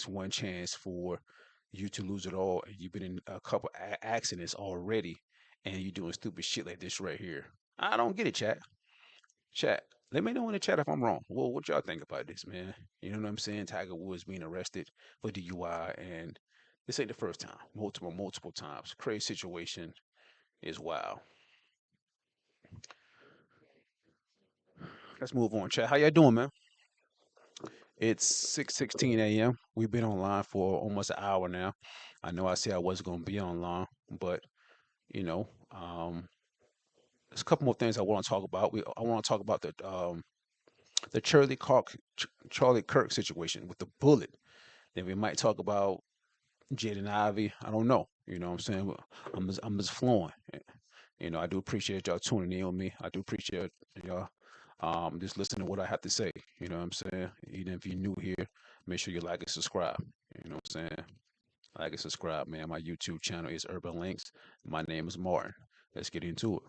one chance for you to lose it all, and you've been in a couple accidents already, and you're doing stupid shit like this right here. I don't get it, chat. Chat. Let me know in the chat if I'm wrong. Well, what y'all think about this, man? You know what I'm saying? Tiger Woods being arrested for DUI, and this ain't the first time. Multiple times. Crazy situation is wild. Let's move on, chat. How y'all doing, man? It's 6:16 a.m. We've been online for almost an hour now. I know I said I wasn't going to be online, but you know, there's a couple more things I want to talk about. I want to talk about the Charlie Kirk situation with the bullet. Then we might talk about Jaden Ivey. I don't know. You know what I'm saying? I'm just flowing. I do appreciate y'all tuning in on me. I do appreciate y'all just listening to what I have to say. You know what I'm saying? Even if you're new here, make sure you like and subscribe. You know what I'm saying? Like and subscribe, man. My YouTube channel is Urban Links. My name is Martin. Let's get into it.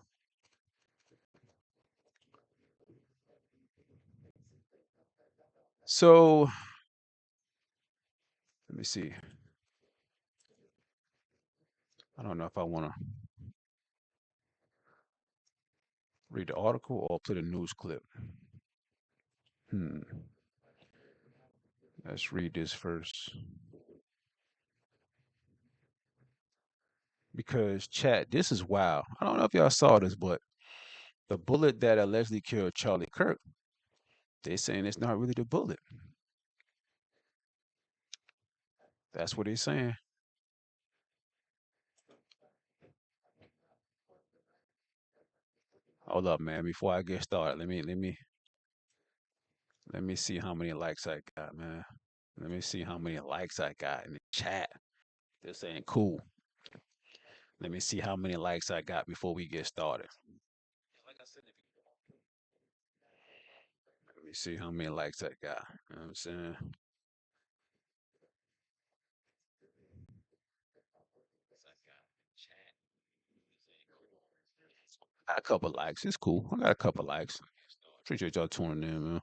So let me see. I don't know if I want to read the article or put a news clip. Hmm. Let's read this first. Because chat, this is wild. I don't know if y'all saw this, but the bullet that allegedly killed Charlie Kirk, they saying it's not really the bullet. That's what they're saying. Hold up, man. Before I get started, let me see how many likes I got, man. Let me see how many likes I got in the chat. This ain't cool. Let me see how many likes I got before we get started. Like I said, let me see how many likes I got. You know what I'm saying? I got a couple likes. It's cool. I got a couple likes. Appreciate y'all tuning in, man.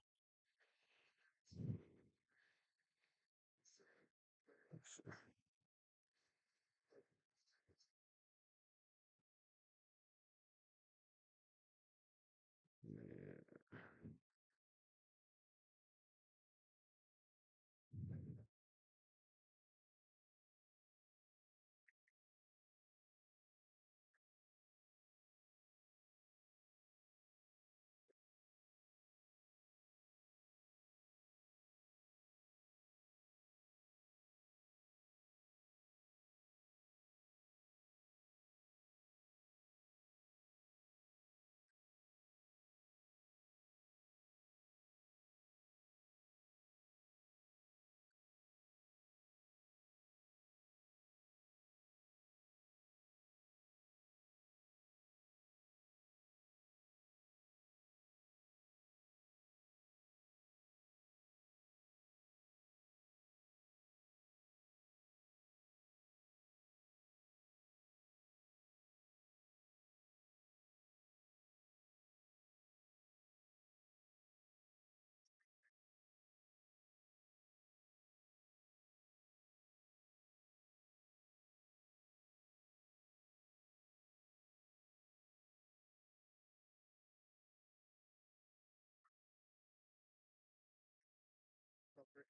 Give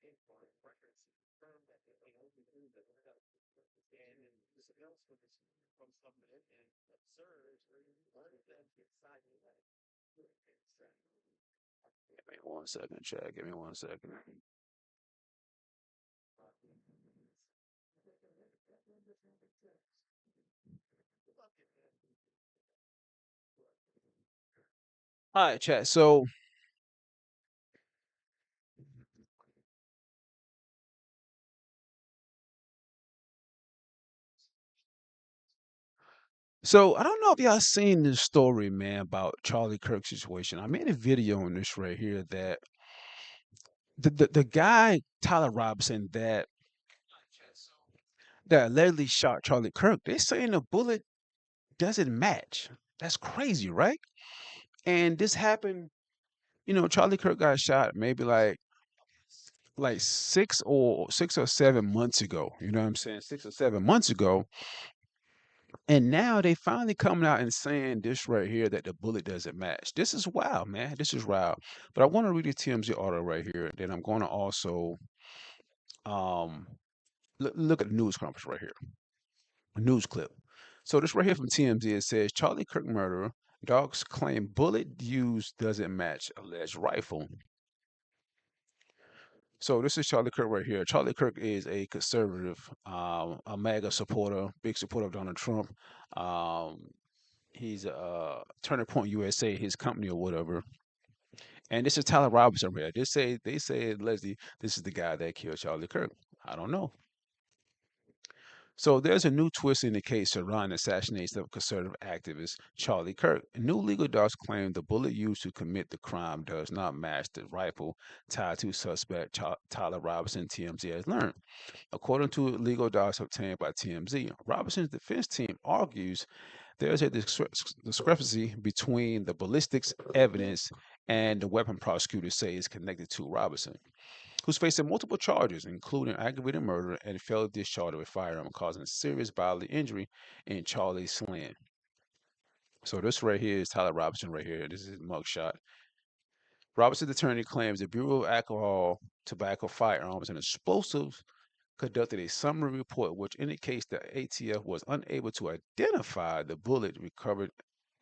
me 1 second, Chad. Give me 1 second. All right, chat. So I don't know if y'all seen this story, man, about Charlie Kirk's situation. I made a video on this right here that the guy Tyler Robinson that allegedly shot Charlie Kirk, they saying the bullet doesn't match. That's crazy, right? And this happened, Charlie Kirk got shot maybe like 6 or 7 months ago. You know what I'm saying? 6 or 7 months ago. And now they finally coming out and saying this right here that the bullet doesn't match. This is wild, man. This is wild. But I want to read the TMZ article right here. Then I'm going to also um look at the news conference right here, a news clip. So this right here from TMZ, it says Charlie Kirk murderer, dogs claim bullet used doesn't match alleged rifle. So this is Charlie Kirk right here. Charlie Kirk is a conservative, a MAGA supporter, big supporter of Donald Trump. Um, he's Turning Point USA, his company or whatever. And this is Tyler Robinson right here. They say Leslie, this is the guy that killed Charlie Kirk. I don't know. So there's a new twist in the case surrounding the assassination of conservative activist Charlie Kirk. New legal docs claim the bullet used to commit the crime does not match the rifle tied to suspect Tyler Robinson, TMZ has learned. According to legal docs obtained by TMZ, Robinson's defense team argues there's a discrepancy between the ballistics evidence and the weapon prosecutors say is connected to Robinson, who's facing multiple charges, including aggravated murder and failed discharge of a firearm causing serious bodily injury in Charlie Slan. So this right here is Tyler Robinson right here. This is his mugshot. Robinson's attorney claims the Bureau of Alcohol, Tobacco, Firearms, and Explosives conducted a summary report which indicates that ATF was unable to identify the bullet recovered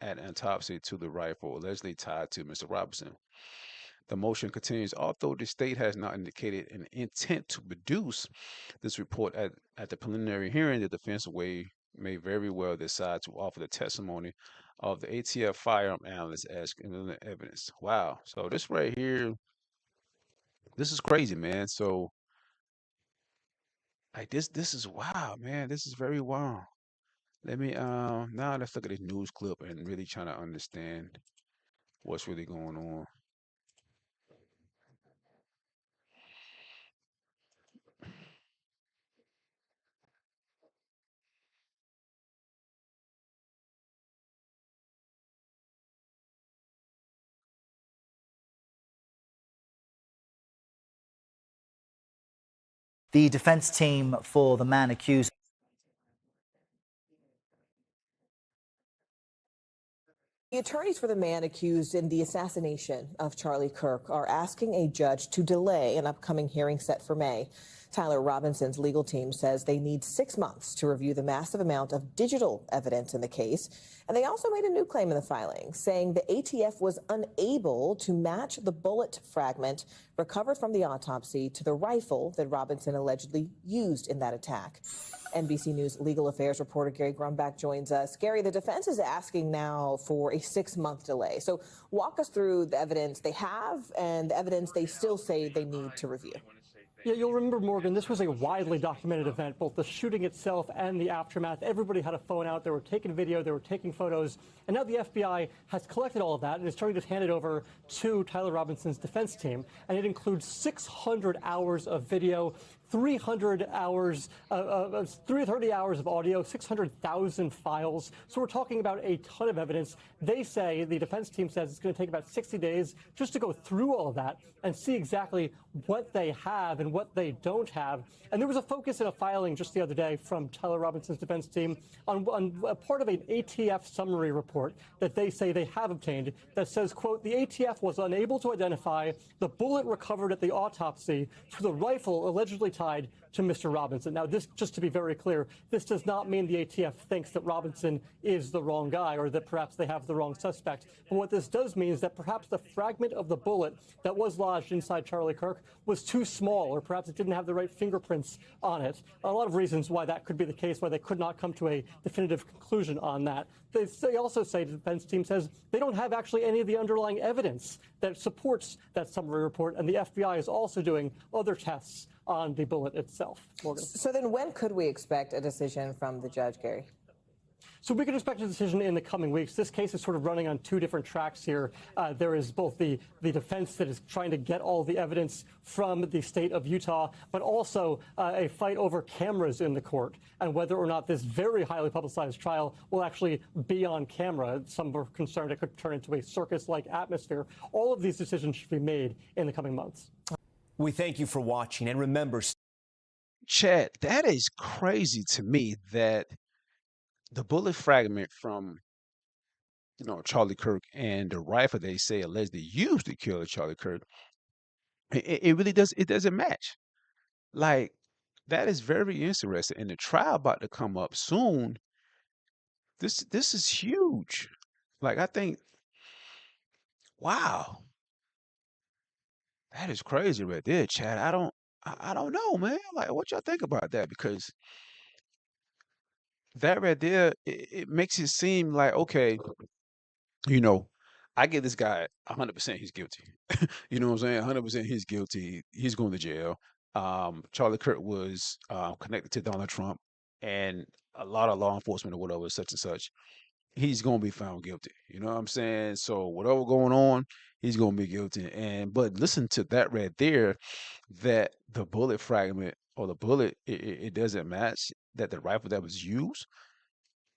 at an autopsy to the rifle allegedly tied to Mr. Robinson. The motion continues, although the state has not indicated an intent to produce this report at the preliminary hearing, the defense may very well decide to offer the testimony of the ATF firearm analyst as evidence. Wow. So this right here, this is crazy, man. So like this is wild, man. This is very wild. Let me now let's look at this news clip and really trying to understand what's really going on. The defense team for the man accused. The attorneys for the man accused in the assassination of Charlie Kirk are asking a judge to delay an upcoming hearing set for May. Tyler Robinson's legal team says they need 6 months to review the massive amount of digital evidence in the case. And they also made a new claim in the filing, saying the ATF was unable to match the bullet fragment recovered from the autopsy to the rifle that Robinson allegedly used in that attack. NBC News legal affairs reporter Gary Grumbach joins us. Gary, the defense is asking now for a 6-month delay. So walk us through the evidence they have and the evidence they still say they need to review. Yeah, you'll remember, Morgan, this was a widely documented event, both the shooting itself and the aftermath. Everybody had a phone out. They were taking video. They were taking photos. And now the FBI has collected all of that and is starting to hand it over to Tyler Robinson's defense team. And it includes 600 hours of video, 300 hours, 330 hours of audio, 600,000 files. So we're talking about a ton of evidence. They say, the defense team says, it's going to take about 60 days just to go through all of that and see exactly what they have and what they don't have. And there was a focus in a filing just the other day from Tyler Robinson's defense team on a part of an ATF summary report that they say they have obtained that says, quote, the ATF was unable to identify the bullet recovered at the autopsy to the rifle allegedly tied to Mr. Robinson. Now, this, just to be very clear, this does not mean the ATF thinks that Robinson is the wrong guy or that perhaps they have the wrong suspect. But what this does mean is that perhaps the fragment of the bullet that was lodged inside Charlie Kirk was too small, or perhaps it didn't have the right fingerprints on it. A lot of reasons why that could be the case, why they could not come to a definitive conclusion on that. They also say, the defense team says, they don't have actually any of the underlying evidence that supports that summary report, and the FBI is also doing other tests on the bullet itself. Morgan. So then when could we expect a decision from the judge, Gary? So we can expect a decision in the coming weeks. This case is sort of running on two different tracks here. There is both the defense that is trying to get all the evidence from the state of Utah, but also a fight over cameras in the court and whether or not this very highly publicized trial will actually be on camera. Some are concerned it could turn into a circus-like atmosphere. All of these decisions should be made in the coming months. We thank you for watching, and remember, Chad, that is crazy to me that the bullet fragment from, Charlie Kirk and the rifle they say allegedly used to kill Charlie Kirk, it really doesn't match. Like, that is very interesting. And the trial about to come up soon. This is huge. Like, I think, wow, that is crazy right there, Chad. I don't know, man. Like, what y'all think about that? Because that right there, it makes it seem like, okay, you know, I give this guy 100% he's guilty. You know what I'm saying? 100% he's guilty. He's going to jail. Charlie Kirk was connected to Donald Trump and a lot of law enforcement or whatever, such and such. He's going to be found guilty. You know what I'm saying? So whatever going on, he's going to be guilty. But listen to that right there, that the bullet fragment or the bullet, it doesn't match that the rifle that was used.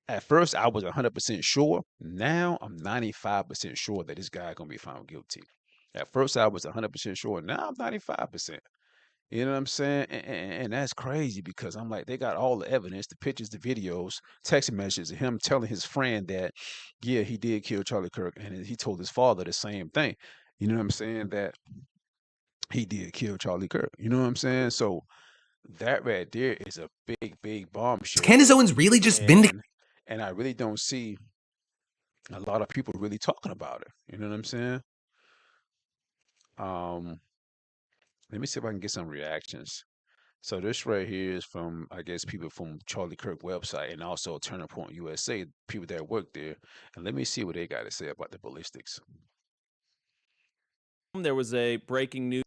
At first, I was 100% sure. Now, I'm 95% sure that this guy going to be found guilty. At first, I was 100% sure. Now, I'm 95%. You know what I'm saying? And that's crazy because I'm like, they got all the evidence, the pictures, the videos, text messages of him telling his friend that, yeah, he did kill Charlie Kirk. And he told his father the same thing. You know what I'm saying? That he did kill Charlie Kirk. You know what I'm saying? So that right there is a big, big bombshell. Candace Owens really just vindicated. And I really don't see a lot of people really talking about it. You know what I'm saying? Let me see if I can get some reactions. So this right here is from, I guess, people from Charlie Kirk website and also Turning Point USA, people that work there. And let me see what they got to say about the ballistics. There was a breaking news.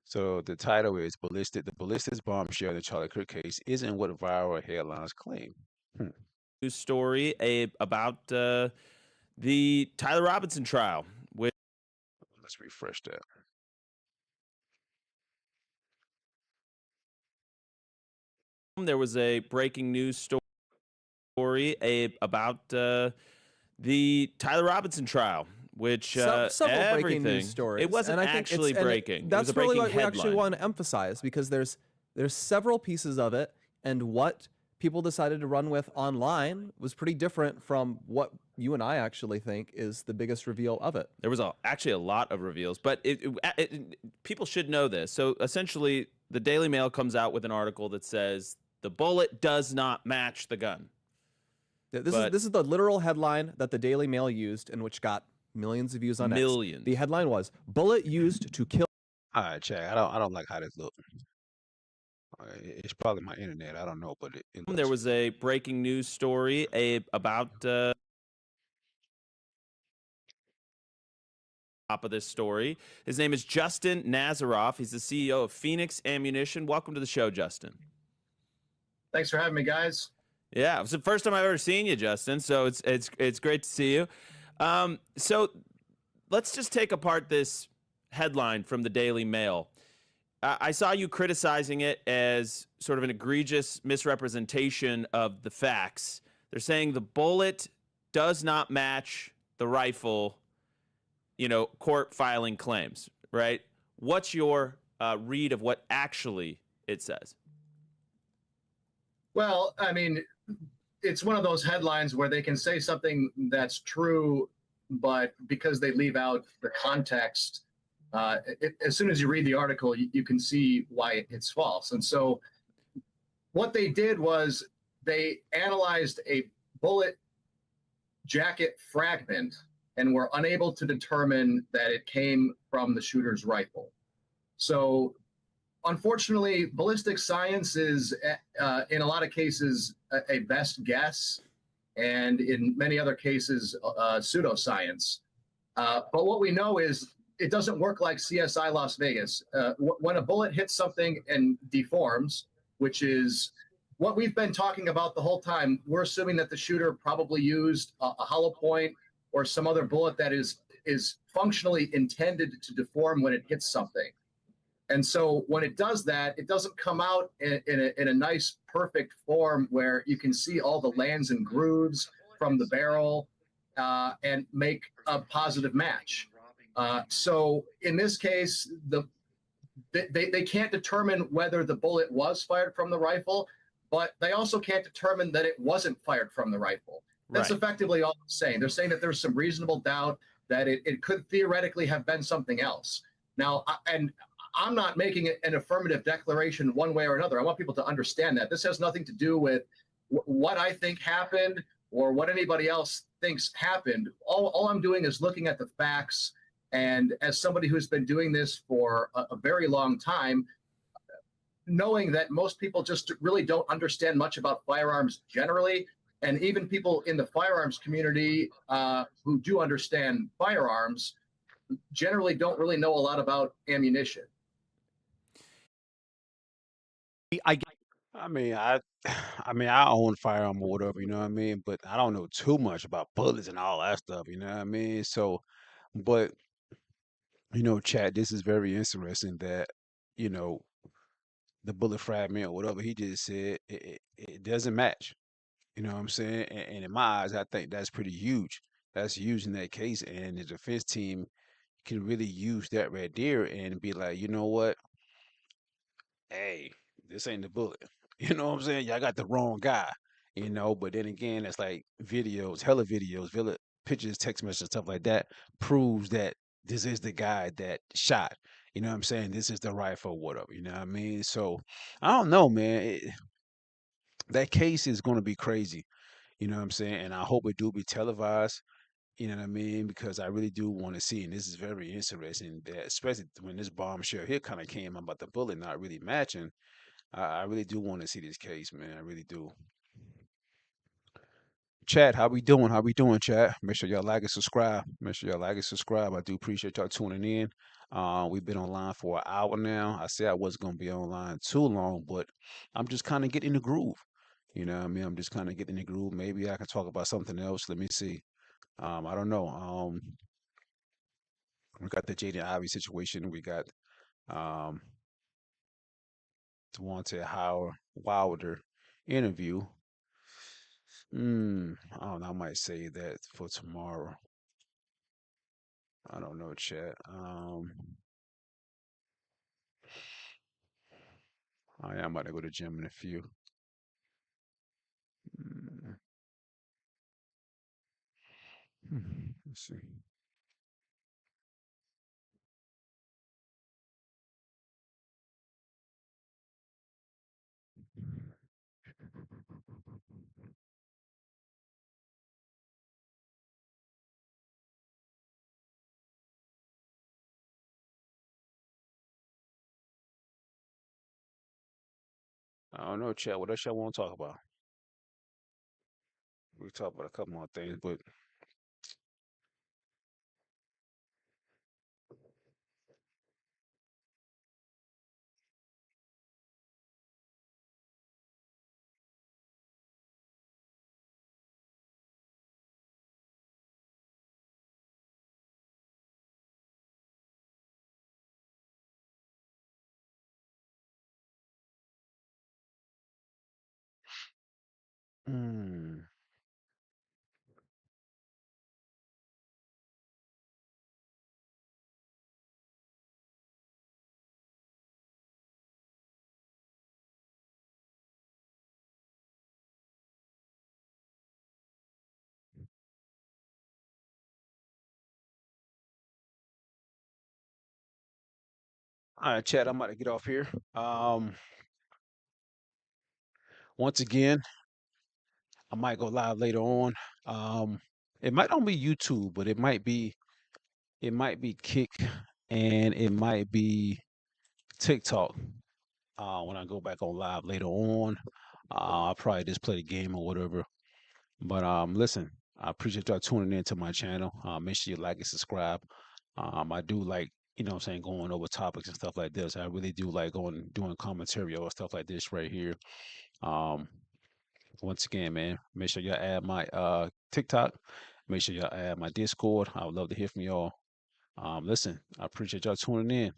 So the title is The Ballistics Bombshell in the Charlie Kirk case isn't what viral headlines claim. News story about the Tyler Robinson trial. Let's refresh that. There was a breaking news story about the Tyler Robinson trial, which several breaking news stories. It wasn't and I think actually breaking. That's it was a really breaking what headline. we actually want to emphasize, because there's several pieces of it, and what people decided to run with online was pretty different from what you and I actually think is the biggest reveal of it. There was actually a lot of reveals, but people should know this. So essentially, the Daily Mail comes out with an article that says the bullet does not match the gun. This is the literal headline that the Daily Mail used, and which got millions of views on X. Millions. The headline was "Bullet used to kill." All right, Chad. I don't like how this looks. It's probably my internet. I don't know, but it looks. There was a breaking news story about top of this story. His name is Justin Nazaroff. He's the CEO of Phoenix Ammunition. Welcome to the show, Justin. Thanks for having me, guys. Yeah, it's the first time I've ever seen you, Justin. So it's great to see you. So let's just take apart this headline from the Daily Mail. I saw you criticizing it as sort of an egregious misrepresentation of the facts. They're saying the bullet does not match the rifle, court filing claims, right? What's your read of what actually it says? Well, I mean, it's one of those headlines where they can say something that's true, but because they leave out the context, as soon as you read the article, you can see why it's false. And so what they did was they analyzed a bullet jacket fragment and were unable to determine that it came from the shooter's rifle. So unfortunately, ballistic science is, in a lot of cases, a best guess, and in many other cases, pseudoscience. But what we know is it doesn't work like CSI Las Vegas. When a bullet hits something and deforms, which is what we've been talking about the whole time, we're assuming that the shooter probably used a hollow point or some other bullet that is functionally intended to deform when it hits something. And so when it does that, it doesn't come out in a nice, perfect form where you can see all the lands and grooves from the barrel and make a positive match. So in this case, they can't determine whether the bullet was fired from the rifle, but they also can't determine that it wasn't fired from the rifle. That's Right. effectively all they're saying. They're saying that there's some reasonable doubt that it could theoretically have been something else. Now, and I'm not making an affirmative declaration one way or another. I want people to understand that. This has nothing to do with what I think happened or what anybody else thinks happened. All I'm doing is looking at the facts. And as somebody who's been doing this for a very long time, knowing that most people just really don't understand much about firearms generally, and even people in the firearms community who do understand firearms generally don't really know a lot about ammunition. I mean, I mean, I own firearm or whatever, you know what I mean? But I don't know too much about bullets and all that stuff, you know what I mean? So, but Chad, this is very interesting that, you know, the bullet fragment or whatever he just said, it doesn't match. You know what I'm saying? And in my eyes, I think that's pretty huge. That's huge in that case, and the defense team can really use that right there and be like, you know what? Hey, this ain't the bullet. You know what I'm saying? Y'all got the wrong guy. But then again, it's like videos, hella videos, pictures, text messages, stuff like that proves that this is the guy that shot. You know what I'm saying? This is the rifle, whatever. You know what I mean? So I don't know, man. That case is going to be crazy. You know what I'm saying? And I hope it do be televised. You know what I mean? Because I really do want to see, and this is very interesting, that especially when this bombshell here kind of came about the bullet not really matching. I really do want to see this case, man. I really do. Chat, how we doing? How we doing, chat? Make sure y'all like and subscribe. Make sure y'all like and subscribe. I do appreciate y'all tuning in. We've been online for an hour now. I said I wasn't gonna be online too long, but I'm just kind of getting the groove. You know what I mean? I'm just kind of getting the groove. Maybe I can talk about something else. Let me see. I don't know. We got the Jaden Ivey situation. We got um Devontae Howard Wilder interview. I don't know. I might say that for tomorrow. I don't know, chat. I am about to go to the gym in a few. Mm, Let's see. I don't know, chat. What else y'all want to talk about? We talk about a couple more things, but Mm. All right, Chad, I'm about to get off here. Once again, I might go live later on. Um, it might not be YouTube, but it might be Kick, and it might be TikTok. When I go back on live later on, I'll probably just play the game or whatever. But listen, I appreciate y'all tuning in to my channel. Make sure you like and subscribe. I do like, what I'm saying, going over topics and stuff like this. I really do like going doing commentary or stuff like this right here. Um, Once again, man, make sure y'all add my TikTok. Make sure y'all add my Discord. I would love to hear from y'all. Listen, I appreciate y'all tuning in.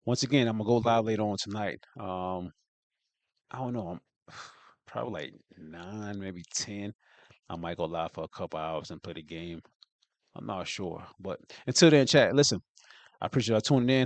Once again, I'm gonna go live later on tonight. I don't know, I'm probably like 9, maybe 10. I might go live for a couple hours and play the game. I'm not sure. But until then, chat, listen, I appreciate y'all tuning in.